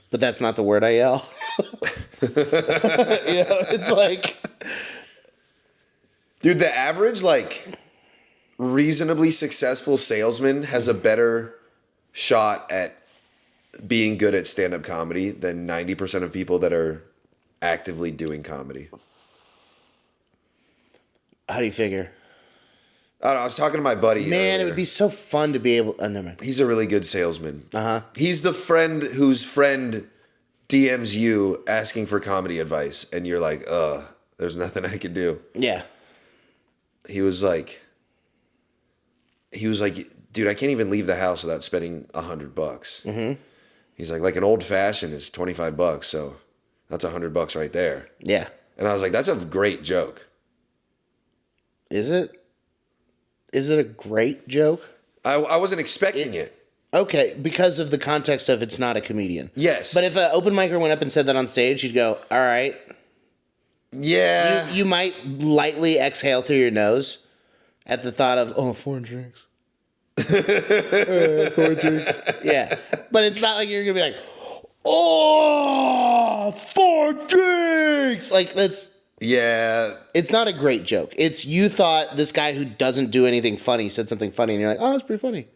but that's not the word I yell. It's like, Dude, the average like reasonably successful salesman has a better shot at being good at stand-up comedy than 90% of people that are actively doing comedy. how do you figure? I don't know, I was talking to my buddy. Man, earlier. it would be so fun to be able. Oh, never mind. He's a really good salesman. Uh-huh. He's the friend whose friend DMs you asking for comedy advice, and you're like, there's nothing I can do. Yeah. He was like, dude, I can't even leave the house without spending $100. Mm-hmm. He's like an old fashioned is $25, so that's $100 right there. Yeah. And I was like, that's a great joke. Is it? Is it a great joke? I wasn't expecting it. Okay, because of the context of it's not a comedian. Yes. But if an open micer went up and said that on stage, you'd go, all right. Yeah. You might lightly exhale through your nose at the thought of, 4 drinks. 4 drinks. Yeah. But it's not like you're going to be like, 4 drinks. Like, that's... Yeah. It's not a great joke. It's you thought this guy who doesn't do anything funny said something funny, and you're like, oh, it's pretty funny.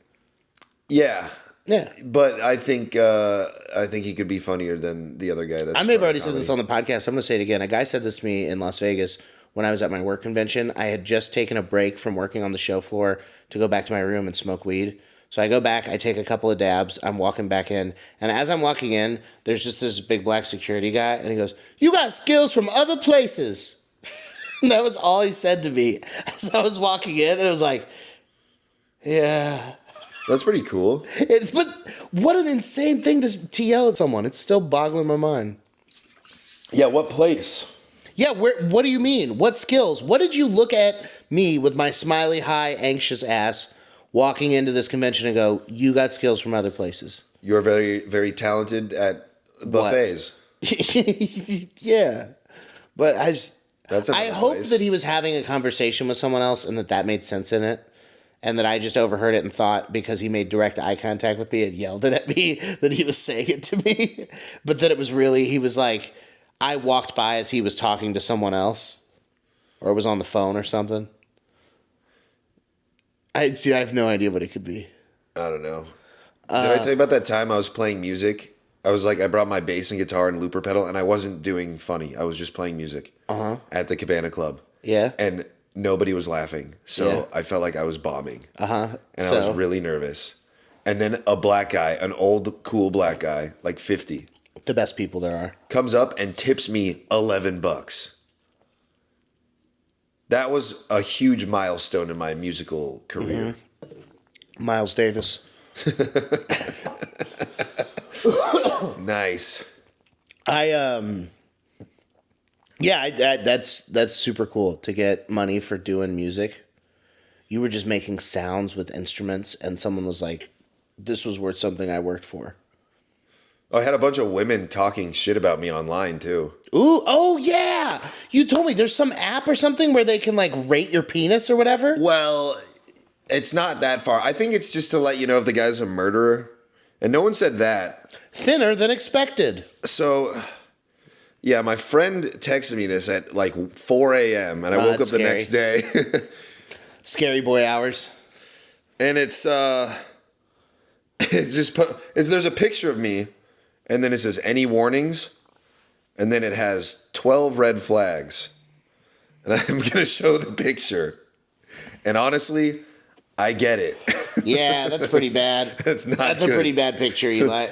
Yeah. Yeah. But I think he could be funnier than the other guy. That's I may have trying already said comedy. this on the podcast. I'm going to say it again. A guy said this to me in Las Vegas when I was at my work convention. I had just taken a break from working on the show floor to go back to my room and smoke weed. So I go back, I take a couple of dabs, I'm walking back in, and as I'm walking in, there's just this big black security guy, and he goes, you got skills from other places. And that was all he said to me as I was walking in, and it was like, yeah. That's pretty cool. But what an insane thing to yell at someone. It's still boggling my mind. Yeah, what place? Yeah, what do you mean? What skills? What did you look at me with my smiley, high, anxious ass walking into this convention and go, you got skills from other places? You're very, very talented at buffets. Yeah. But That's I another hope place. that he was having a conversation with someone else and that made sense in it. And that I just overheard it and thought because he made direct eye contact with me and yelled it at me that he was saying it to me. But that it was really, he was like, I walked by as he was talking to someone else. Or was on the phone or something. I have no idea what it could be. I don't know. Did I tell you about that time I was playing music? I brought my bass and guitar and looper pedal, and I wasn't doing funny. I was just playing music at the Cabana Club. Yeah. And nobody was laughing. So Yeah. I felt like I was bombing. Uh-huh. And I was really nervous. And then a black guy, an old, cool black guy, like 50, The best people there are. comes up and tips me $11. That was a huge milestone in my musical career. Miles Davis. Nice. That's super cool to get money for doing music. You were just making sounds with instruments and someone was like, this was worth something I worked for. I had a bunch of women talking shit about me online too. Ooh, oh yeah. You told me there's some app or something where they can like rate your penis or whatever. Well, it's not that far. I think it's just to let you know if the guy's a murderer. And no one said that. Thinner than expected. So, yeah, my friend texted me this at like 4 a.m. and I woke up scary. the next day. Scary boy hours. And it's just there's a picture of me, and then it says any warnings, and then it has 12 red flags, and I'm gonna show the picture, and honestly, I get it. Yeah, that's pretty bad. That's not. That's a good. pretty bad picture, Eli.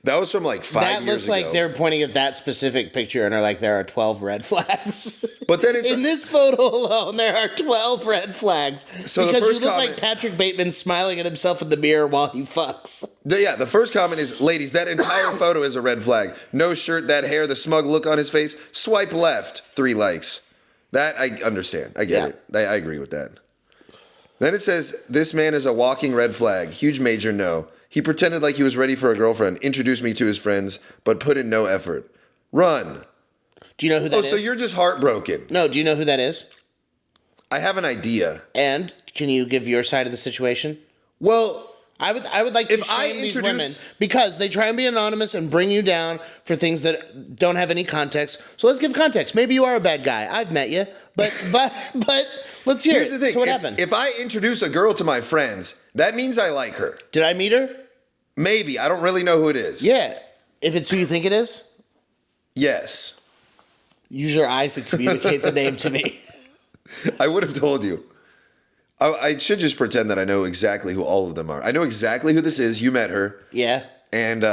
That was from like 5 years ago. That looks like they're pointing at that specific picture and are like, there are 12 red flags. But then it's in this photo alone, there are 12 red flags. So because the first you look comment, like Patrick Bateman smiling at himself in the mirror while he fucks. The first comment is, ladies, that entire photo is a red flag. No shirt, that hair, the smug look on his face. Swipe left, 3 likes. That I understand. I get it. I agree with that. Then it says, this man is a walking red flag. Huge major no. He pretended like he was ready for a girlfriend, introduced me to his friends, but put in no effort. Run. Do you know who that is? Oh, so you're just heartbroken. No, do you know who that is? I have an idea. And can you give your side of the situation? Well, I would like to shame these women because they try and be anonymous and bring you down for things that don't have any context. So let's give context. Maybe you are a bad guy. I've met you, but let's hear here's it. the thing. So what happened? If I introduce a girl to my friends, that means I like her. Did I meet her? Maybe. I don't really know who it is. Yeah. If it's who you think it is, Yes. use your eyes and communicate the name to me. I would have told you. I should just pretend that I know exactly who all of them are. I know exactly who this is. You met her. Yeah. And,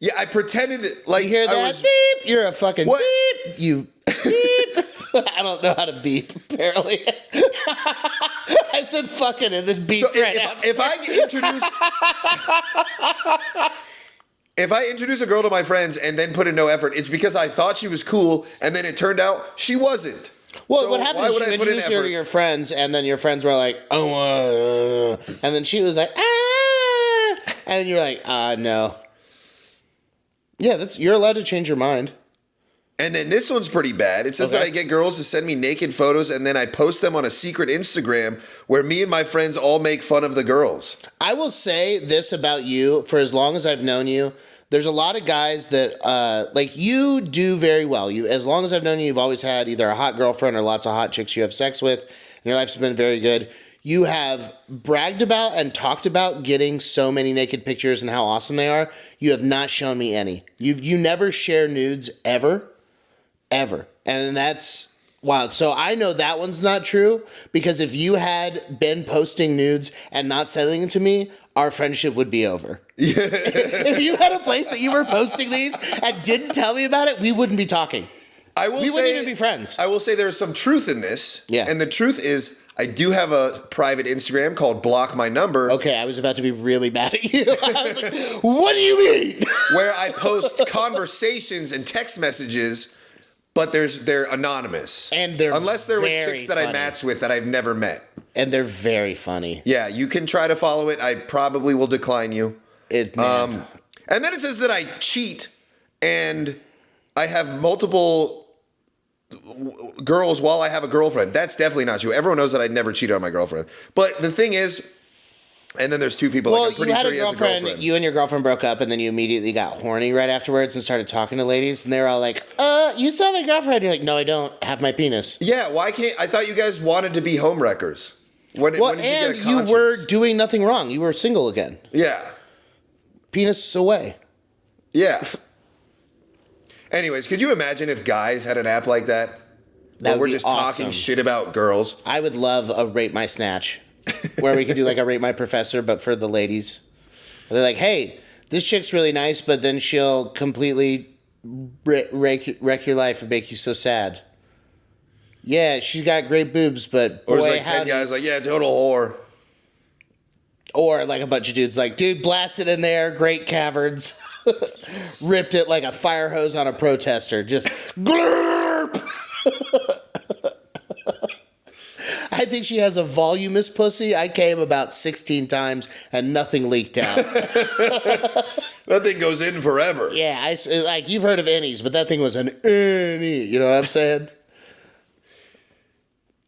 yeah, I pretended like You hear that? I was... Beep. You're a fucking What? beep. You beep. I don't know how to beep, apparently. I said fucking and then beep So right after. if I introduce a girl to my friends and then put in no effort, it's because I thought she was cool, and then it turned out she wasn't. Well, So what happened why is would you I put in introduced her to effort? your friends, and then your friends were like, and then she was like, ah, and then you're like, no. Yeah, you're allowed to change your mind. And then this one's pretty bad. It says that I get girls to send me naked photos, and then I post them on a secret Instagram where me and my friends all make fun of the girls. I will say this about you, for as long as I've known you, there's a lot of guys that, like, you do very well. As long as I've known you, you've always had either a hot girlfriend or lots of hot chicks you have sex with, and your life's been very good. You have bragged about and talked about getting so many naked pictures and how awesome they are. You have not shown me any. You never share nudes ever. And that's wild. So I know that one's not true, because if you had been posting nudes and not sending them to me, our friendship would be over. If you had a place that you were posting these and didn't tell me about it, we wouldn't be talking. We wouldn't even be friends. I will say there's some truth in this. Yeah. And the truth is, I do have a private Instagram called Block My Number. Okay, I was about to be really mad at you. I was like, what do you mean? Where I post conversations and text messages, but they're anonymous. And they're unless they're with very chicks that funny. I match with that I've never met. And they're very funny. Yeah, you can try to follow it. I probably will decline you. Man. And then it says that I cheat and I have multiple girls while I have a girlfriend. That's definitely not true. Everyone knows that I'd never cheated on my girlfriend. But the thing is, and then there's 2 people. Well, like, I'm pretty you had sure a he has girlfriend, you and your girlfriend broke up, and then you immediately got horny right afterwards and started talking to ladies, and they were all like, you still have a girlfriend? You're like, no, I don't have my penis. Yeah, why can't... I thought you guys wanted to be homewreckers. When did you get a you conscience? were doing nothing wrong. You were single again. Yeah. Penis away. Yeah. Anyways, could you imagine if guys had an app like that? That where would we're be just awesome. talking shit about girls. I would love a Rate My Snatch, where we could do like a Rate My Professor, but for the ladies. They're like, hey, this chick's really nice, but then she'll completely wreck your life and make you so sad. Yeah, she's got great boobs, but boy, Or it's like 10 guys like, yeah, total whore. Or like a bunch of dudes like, dude, blasted in there, great caverns. Ripped it like a fire hose on a protester. Just glurp. I think she has a voluminous pussy. I came about 16 times and nothing leaked out. That thing goes in forever. Yeah, like you've heard of innies, but that thing was an innie. You know what I'm saying?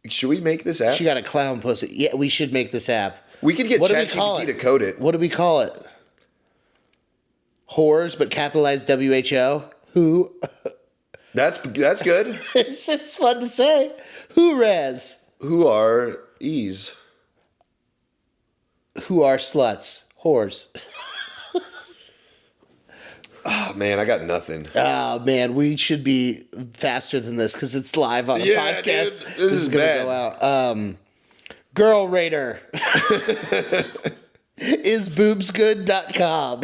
Should we make this app? She got a clown pussy. Yeah, we should make this app. We could get What do we call ChatGPT it? to code it. What do we call it? Whores, but capitalized WHO. Who? That's good. It's fun to say. Who-res. Who are ease? Who are sluts? Whores. Oh, man, I got nothing. Oh, man, we should be faster than this because it's live on the podcast. Dude, this is gonna bad. go out. Girl Raider. Isboobsgood.com.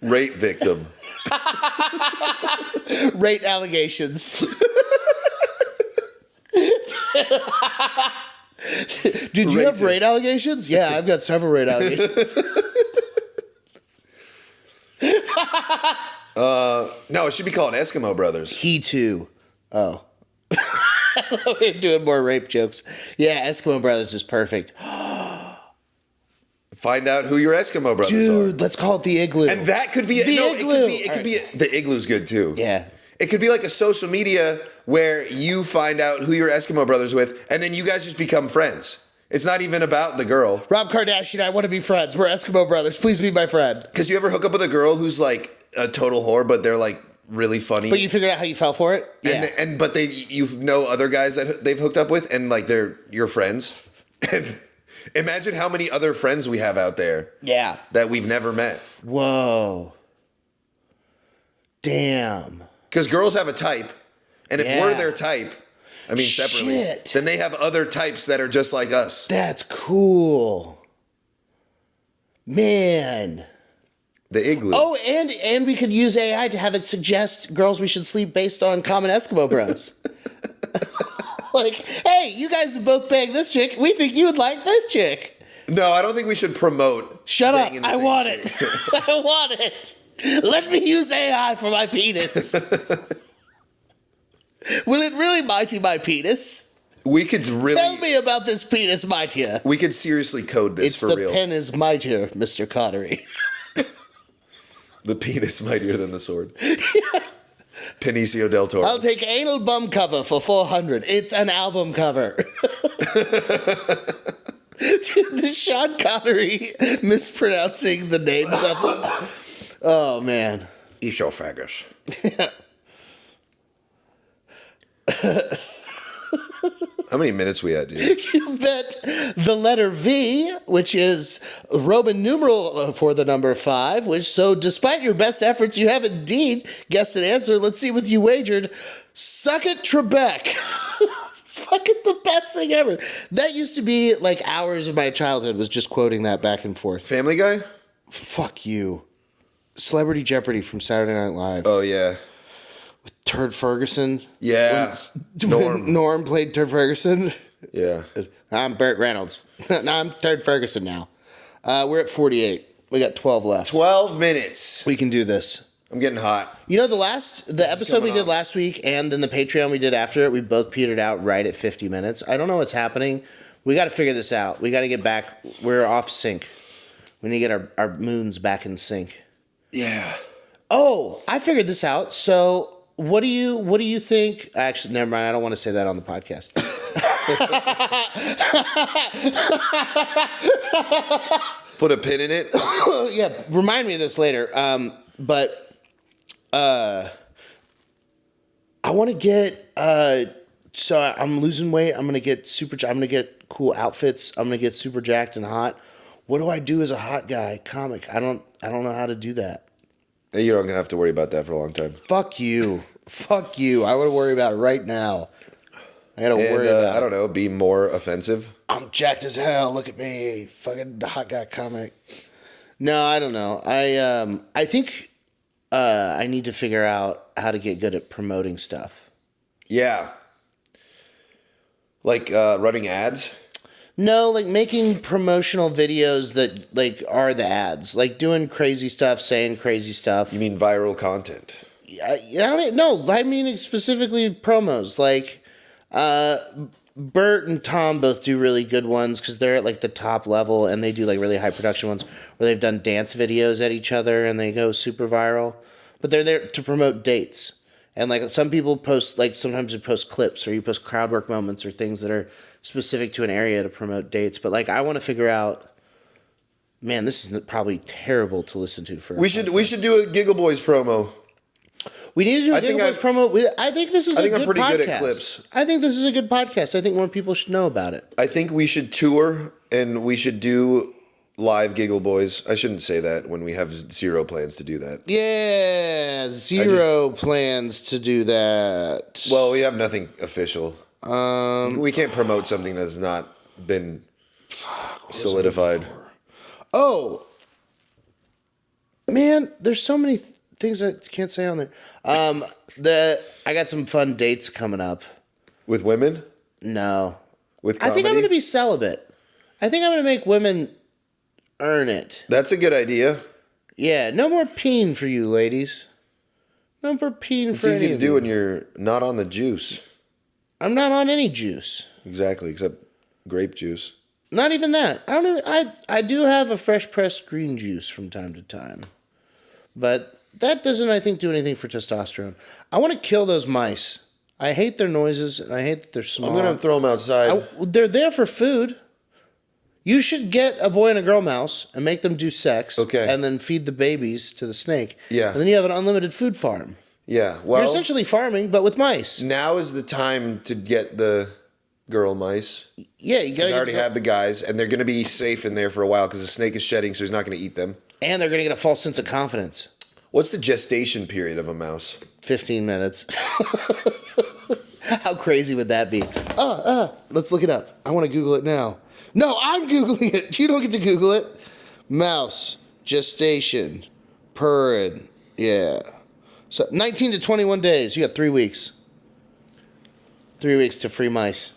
Rape victim. Rate allegations. Dude, do you have Racist. rate allegations? Yeah, I've got several rate allegations. No, it should be called Eskimo Brothers. He too. Oh. We're doing more rape jokes. Yeah, Eskimo Brothers is perfect. Find out who your Eskimo brothers Dude, are. let's call it the igloo. And that could be The igloo. It could be the igloo's good too. Yeah. It could be like a social media where you find out who your Eskimo brothers with, and then you guys just become friends. It's not even about the girl. Rob Kardashian, I want to be friends. We're Eskimo Brothers. Please be my friend. Because you ever hook up with a girl who's like a total whore, but they're like really funny. But you figured out how you fell for it? Yeah. But you know other guys that they've hooked up with, and like they're your friends. And imagine how many other friends we have out there. Yeah. That we've never met. Whoa. Damn. Because girls have a type, and if Yeah. we're their type, I mean separately, Shit. then they have other types that are just like us. That's cool. Man. The igloo. Oh, and we could use AI to have it suggest girls we should sleep based on common Eskimo bros. Like, hey, you guys have both banged this chick. We think you would like this chick. No, I don't think we should promote. Shut up. banging the I same want chick. it. I want it. Let me use AI for my penis. Will it really mighty my penis? We could really. Tell me about this penis mightier. We could seriously code this It's for the real. pen is mightier, Mr. Connery. The penis mightier than the sword. Benicio del Toro. I'll take anal bum cover for 400. It's an album cover. Dude, the Sean Connery mispronouncing the names of them. Oh, man. Esophagus. How many minutes we had, dude? You bet the letter V, which is Roman numeral for the number 5, which, so despite your best efforts, you have indeed guessed an answer. Let's see what you wagered. Suck it, Trebek. It's fucking the best thing ever. That used to be like hours of my childhood was just quoting that back and forth. Family Guy? Fuck you. Celebrity Jeopardy from Saturday Night Live. Oh, yeah. Turd Ferguson. Yeah. When Norm played Turd Ferguson. Yeah. I'm Burt Reynolds. No, I'm Turd Ferguson now. We're at 48. We got 12 left. 12 minutes. We can do this. I'm getting hot. You know, the episode we coming did on. last week and then the Patreon we did after it, we both petered out right at 50 minutes. I don't know what's happening. We got to figure this out. We got to get back. We're off sync. We need to get our moons back in sync. Yeah. Oh, I figured this out. So what do you think? Actually, never mind. I don't want to say that on the podcast. Put a pin in it. Yeah, remind me of this later. But I want to get. So I'm losing weight. I'm gonna get cool outfits. I'm gonna get super jacked and hot. What do I do as a hot guy comic? I don't know how to do that. You don't have to worry about that for a long time. Fuck you. Fuck you. I want to worry about it right now. I gotta worry about I don't know, be more offensive. I'm jacked as hell. Look at me. Fucking hot guy comic. No, I don't know. I think I need to figure out how to get good at promoting stuff. Yeah. Like running ads. No, like making promotional videos that like are the ads. Like doing crazy stuff, saying crazy stuff. You mean viral content? I don't know. I mean specifically promos. Like Bert and Tom both do really good ones because they're at like the top level and they do like really high production ones where they've done dance videos at each other and they go super viral. But they're there to promote dates. And like some people post, like sometimes you post clips or you post crowd work moments or things that are specific to an area to promote dates. But like I want to figure out, man, this is probably terrible to listen to for. We should do a Giggleboys promo. We need to do a Giggleboys promo. I think this is a good podcast. I'm pretty good at clips. I think this is a good podcast. I think more people should know about it. I think we should tour and we should do live Giggleboys. I shouldn't say that when we have zero plans to do that. Yeah, zero plans to do that. Well, we have nothing official. We can't promote something that's not been solidified. Oh, man, there's so many things I can't say on there. I got some fun dates coming up. With women? No. With comedy? I think I'm going to be celibate. I think I'm going to make women earn it. That's a good idea. Yeah, no more peen for you, ladies. No more peen for any of you. It's easy to do when you're not on the juice. I'm not on any juice. Exactly, except grape juice. Not even that. I do have a fresh pressed green juice from time to time. But that doesn't, I think, do anything for testosterone. I want to kill those mice. I hate their noises, and I hate that they're small. I'm going to throw them outside. They're there for food. You should get a boy and a girl mouse and make them do sex. Okay. And then feed the babies to the snake. Yeah. And then you have an unlimited food farm. Yeah, well... You're essentially farming, but with mice. Now is the time to get the girl mice. Yeah, you got to... Because I already have the guys, and they're going to be safe in there for a while because the snake is shedding, so he's not going to eat them. And they're going to get a false sense of confidence. What's the gestation period of a mouse? 15 minutes. How crazy would that be? Let's look it up. I want to Google it now. No, I'm Googling it. You don't get to Google it. Mouse, gestation, period. Yeah. So 19 to 21 days. You got 3 weeks. 3 weeks to free mice.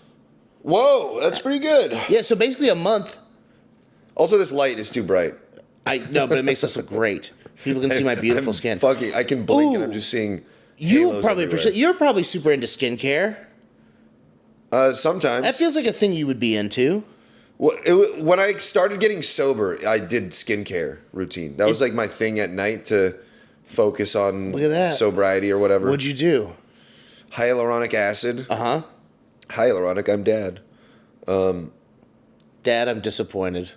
Whoa, that's pretty good. Yeah, so basically a month. Also, this light is too bright. I know, but it makes us look great. People can see my beautiful skin. I can blink and I'm just seeing You probably appreciate. You're probably super into skincare. Sometimes. That feels like a thing you would be into. Well, when I started getting sober, I did skincare routine. That was like my thing at night to focus on sobriety or whatever. What'd you do? Hyaluronic acid. Uh-huh. Hyaluronic, I'm dad. Dad, I'm disappointed.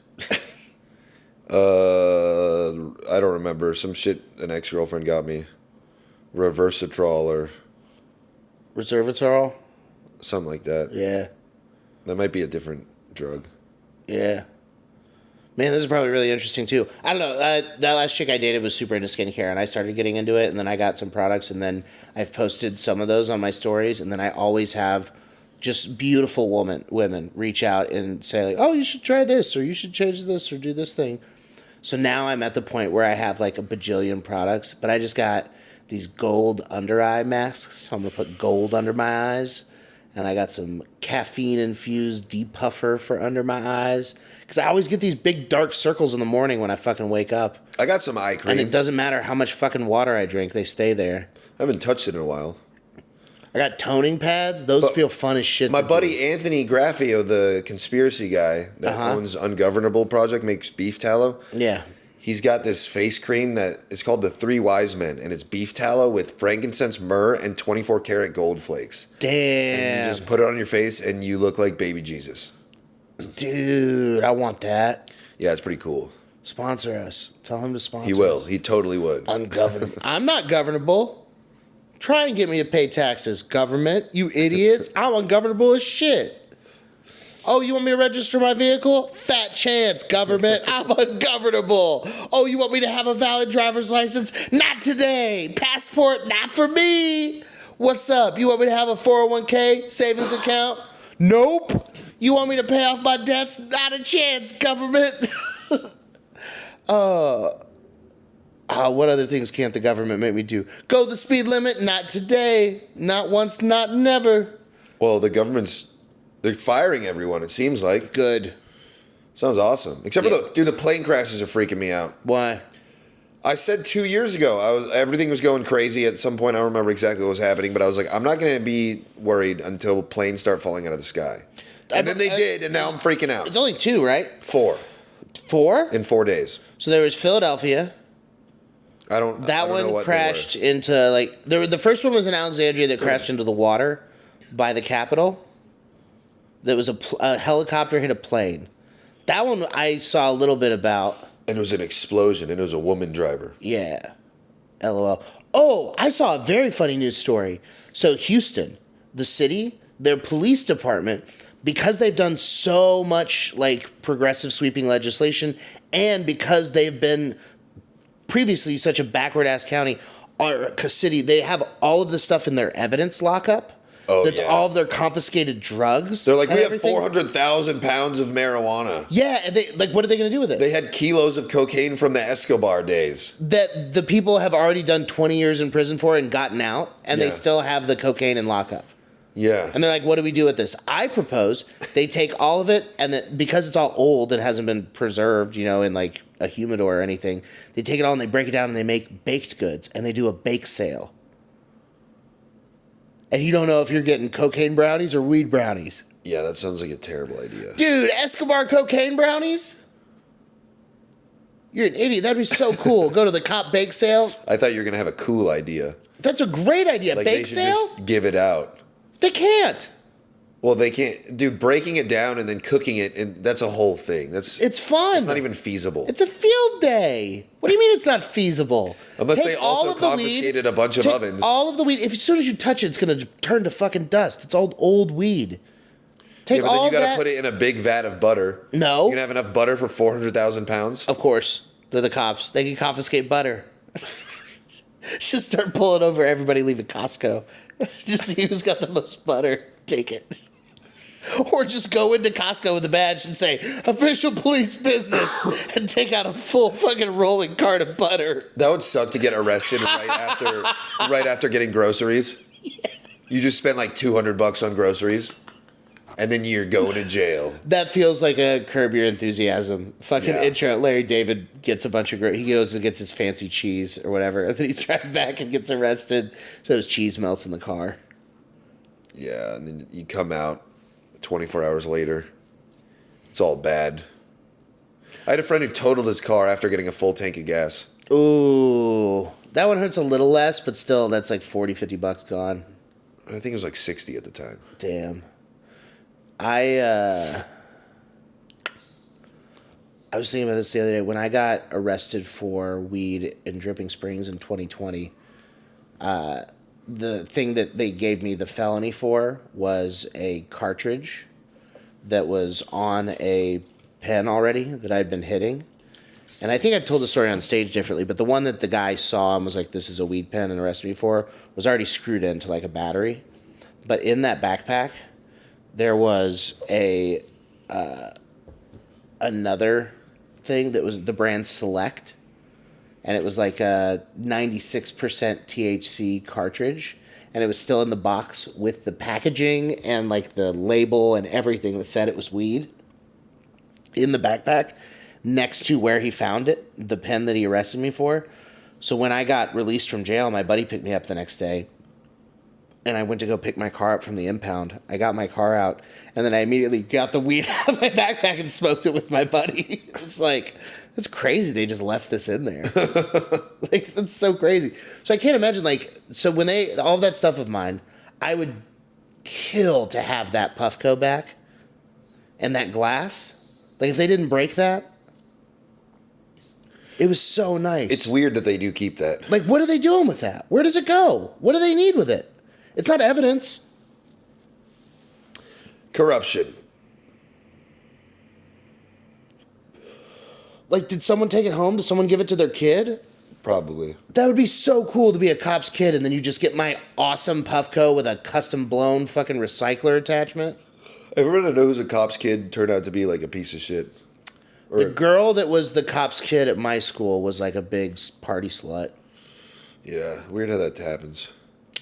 I don't remember. Some shit an ex-girlfriend got me. Reversatrol or... Resveratrol? Something like that. Yeah. That might be a different drug. Yeah. Man, this is probably really interesting, too. I don't know. That last chick I dated was super into skincare, and I started getting into it, and then I got some products, and then I've posted some of those on my stories, and then I always have just beautiful women reach out and say, like, oh, you should try this, or you should change this, or do this thing. So now I'm at the point where I have, like, a bajillion products, but I just got these gold under-eye masks, so I'm going to put gold under my eyes. And I got some caffeine-infused depuffer for under my eyes. Because I always get these big dark circles in the morning when I fucking wake up. I got some eye cream. And it doesn't matter how much fucking water I drink, they stay there. I haven't touched it in a while. I got toning pads. Those feel fun as shit. My buddy Anthony Graffio, the conspiracy guy that owns Ungovernable Project, makes beef tallow. Yeah. He's got this face cream that is called the Three Wise Men, and it's beef tallow with frankincense, myrrh, and 24-karat gold flakes. Damn. And you just put it on your face, and you look like baby Jesus. Dude, I want that. Yeah, it's pretty cool. Sponsor us. Tell him to sponsor us. He will. He totally would. Ungovernable. I'm not governable. Try and get me to pay taxes, government. You idiots. I'm ungovernable as shit. Oh, you want me to register my vehicle? Fat chance, government. I'm ungovernable. Oh, you want me to have a valid driver's license? Not today. Passport, not for me. What's up? You want me to have a 401k savings account? Nope. You want me to pay off my debts? Not a chance, government. What other things can't the government make me do? Go the speed limit? Not today. Not once, not never. Well, the government's... They're firing everyone, it seems like. Good. Sounds awesome. Except for the plane crashes are freaking me out. Why? I said 2 years ago, everything was going crazy. At some point, I don't remember exactly what was happening, but I was like, I'm not going to be worried until planes start falling out of the sky. And then they did, and now I'm freaking out. It's only 2, right? 4 4? in 4 days. So there was Philadelphia. I don't That know one what crashed into, like, the first one was in Alexandria that crashed into the water by the Capitol. There was a helicopter hit a plane. That one I saw a little bit about. And it was an explosion, and it was a woman driver. Yeah. LOL. Oh, I saw a very funny news story. So Houston, the city, their police department, because they've done so much like progressive sweeping legislation, and because they've been previously such a backward ass county or city, they have all of the stuff in their evidence lockup. Oh, that's yeah. all of their confiscated drugs. They're like, and we have everything. 400,000 pounds of marijuana. Yeah, and they like, what are they going to do with it? They had kilos of cocaine from the Escobar days. That the people have already done 20 years in prison for and gotten out, and they Yeah. still have the cocaine in lockup. Yeah. And they're like, what do we do with this? I propose they take all of it, and that because it's all old and hasn't been preserved, you know, in like a humidor or anything, they take it all and they break it down and they make baked goods, and they do a bake sale. And you don't know if you're getting cocaine brownies or weed brownies. Yeah, that sounds like a terrible idea. Dude, Escobar cocaine brownies? You're an idiot. That'd be so cool. Go to the cop bake sale. I thought you were going to have a cool idea. That's a great idea. Like Bake they should sale? just give it out. They can't. Well, they can't. Dude, breaking it down and then cooking it, and that's a whole thing. It's fun. It's not even feasible. It's a field day. What do you mean it's not feasible? Unless Take they all also of the weed, confiscated a bunch of take ovens. all of the weed. If as soon as you touch it, it's going to turn to fucking dust. It's old weed. Take Yeah, but then all you of got to that. put it in a big vat of butter. No. You can have enough butter for 400,000 pounds. Of course, they're the cops. They can confiscate butter. Just start pulling over everybody leaving Costco. Just see who's got the most butter. Take it. Or just go into Costco with a badge and say, official police business, and take out a full fucking rolling cart of butter. That would suck to get arrested right after getting groceries. Yeah. You just spent like $200 on groceries, and then you're going to jail. That feels like a Curb Your Enthusiasm fucking intro. Larry David gets a bunch of he goes and gets his fancy cheese or whatever, and then he's driving back and gets arrested, so his cheese melts in the car. Yeah, and then you come out 24 hours later. It's all bad. I had a friend who totaled his car after getting a full tank of gas. Ooh. That one hurts a little less, but still, that's like $40-$50 gone. I think it was like 60 at the time. Damn. I was thinking about this the other day. When I got arrested for weed in Dripping Springs in 2020, the thing that they gave me the felony for was a cartridge that was on a pen already that I'd been hitting. And I think I've told the story on stage differently, but the one that the guy saw and was like, this is a weed pen, and arrested me for was already screwed into like a battery. But in that backpack, there was another thing that was the brand Select. And it was like a 96% THC cartridge. And it was still in the box with the packaging and like the label and everything that said it was weed in the backpack next to where he found it, the pen that he arrested me for. So when I got released from jail, my buddy picked me up the next day. And I went to go pick my car up from the impound. I got my car out, and then I immediately got the weed out of my backpack and smoked it with my buddy. I was like, that's crazy. They just left this in there. Like, that's so crazy. So I can't imagine, like, so when all that stuff of mine, I would kill to have that Puffco back and that glass. Like, if they didn't break that, it was so nice. It's weird that they do keep that. Like, what are they doing with that? Where does it go? What do they need with it? It's not evidence. Corruption. Like, did someone take it home? Did someone give it to their kid? Probably. That would be so cool to be a cop's kid, and then you just get my awesome Puffco with a custom blown fucking recycler attachment. Everyone that knows a cop's kid turned out to be like a piece of shit. The girl that was the cop's kid at my school was like a big party slut. Yeah, weird how that happens.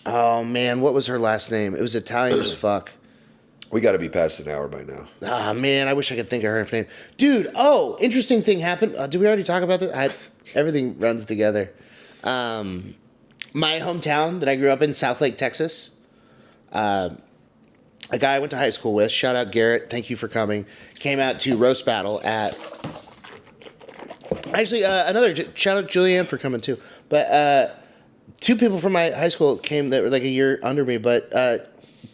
Oh, man, what was her last name? It was Italian as fuck. We got to be past an hour by now. Ah, man, I wish I could think of her name. Dude, interesting thing happened. Did we already talk about this? Everything runs together. My hometown that I grew up in, Southlake, Texas. A guy I went to high school with, shout out Garrett, thank you for coming, came out to roast battle at... Actually, shout out Julianne for coming too. But two people from my high school came that were like a year under me, but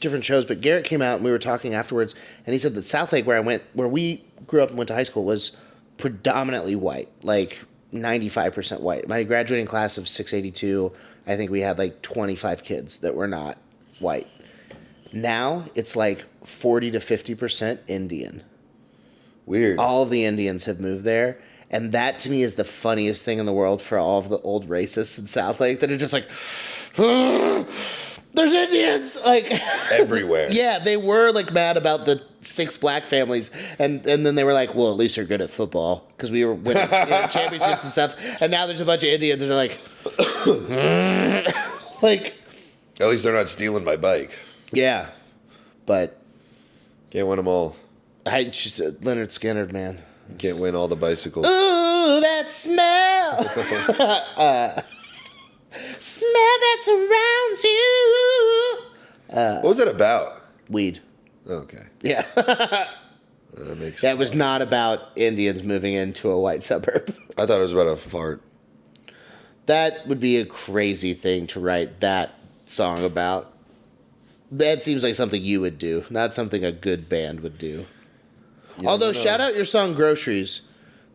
different shows. But Garrett came out and we were talking afterwards, and he said that Southlake, where we grew up and went to high school, was predominantly white, like 95% white. My graduating class of 682, I think we had like 25 kids that were not white. Now it's like 40 to 50% Indian. Weird. All of the Indians have moved there. And that to me is the funniest thing in the world for all of the old racists in Southlake that are just like, there's Indians like everywhere. Yeah, they were like mad about the 6 black families, and then they were like, well, at least they're good at football because we were winning championships and stuff. And now there's a bunch of Indians that are like, like, at least they're not stealing my bike. Yeah, but can't win them all. I just Leonard Skinner, man. You can't win all the bicycles. Ooh, that smell. Smell that surrounds you. What was it about? Weed. Okay. Yeah. That was not about Indians moving into a white suburb. I thought it was about a fart. That would be a crazy thing to write that song about. That seems like something you would do, not something a good band would do. Although, shout out your song Groceries.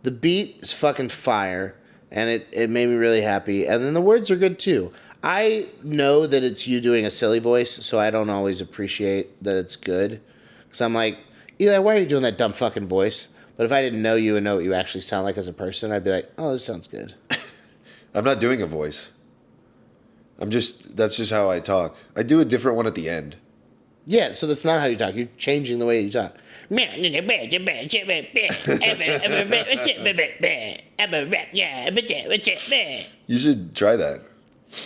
The beat is fucking fire, and it made me really happy. And then the words are good, too. I know that it's you doing a silly voice, so I don't always appreciate that it's good. Because I'm like, Eli, why are you doing that dumb fucking voice? But if I didn't know you and know what you actually sound like as a person, I'd be like, oh, this sounds good. I'm not doing a voice. That's just how I talk. I do a different one at the end. Yeah, so that's not how you talk. You're changing the way you talk. You should try that.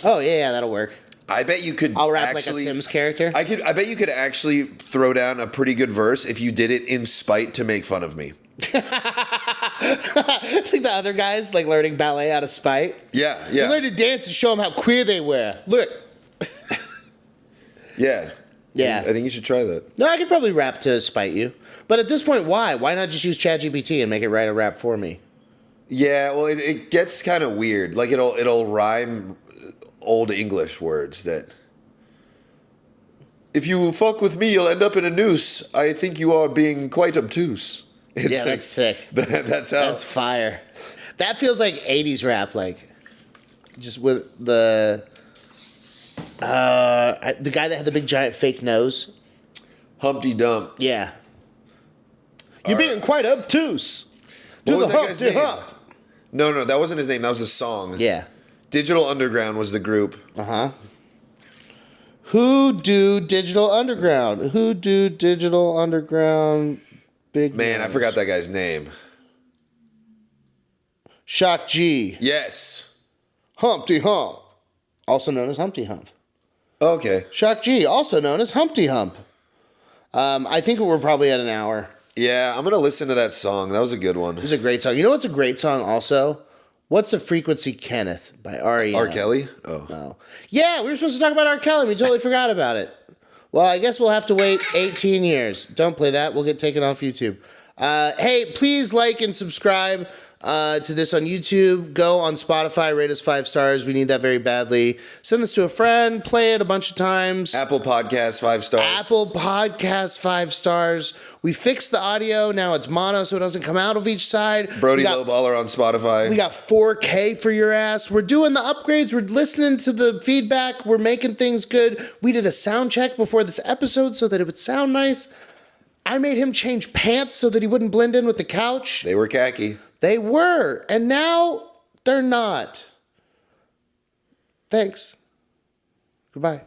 Oh, yeah, that'll work. I bet you could. I'll rap like a Sims character. I bet you could actually throw down a pretty good verse if you did it in spite to make fun of me. I think the other guys like learning ballet out of spite. Yeah. They learned to dance to show them how queer they were. Look. Yeah. Yeah. I think you should try that. No, I could probably rap to spite you. But at this point, why? Why not just use ChatGPT and make it write a rap for me? Yeah, well, it gets kind of weird. Like it'll rhyme old English words that. If you fuck with me, you'll end up in a noose. I think you are being quite obtuse. It's like, that's sick. That's how. That's fire. That feels like 80s rap, like just with the guy that had the big giant fake nose. Humpty Dump. Yeah. You're being quite obtuse. What was that guy's name? Hump. No, that wasn't his name. That was a song. Yeah. Digital Underground was the group. Uh-huh. Who do Digital Underground? Big Man, I forgot that guy's name. Shock G. Yes. Humpty Hump. Also known as Humpty Hump. Okay. Shock G. Also known as Humpty Hump. I think we're probably at an hour. Yeah, I'm going to listen to that song. That was a good one. It was a great song. You know what's a great song also? What's the Frequency Kenneth by R.E.M. R. Kelly? Oh. Yeah, we were supposed to talk about R. Kelly. We totally forgot about it. Well, I guess we'll have to wait 18 years. Don't play that. We'll get taken off YouTube. Hey, please like and subscribe to this on YouTube. Go on Spotify, rate us 5 stars. We need that very badly. Send this to a friend. Play it a bunch of times. Apple Podcast 5 stars. Apple Podcast 5 stars. We fixed the audio. Now it's mono, so it doesn't come out of each side. Brody Lowballer on Spotify. We got 4K for your ass. We're doing the upgrades. We're listening to the feedback. We're making things good. We did a sound check before this episode so that it would sound nice. I made him change pants so that he wouldn't blend in with the couch. They were khaki. They were. And now they're not. Thanks. Goodbye.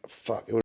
Fuck.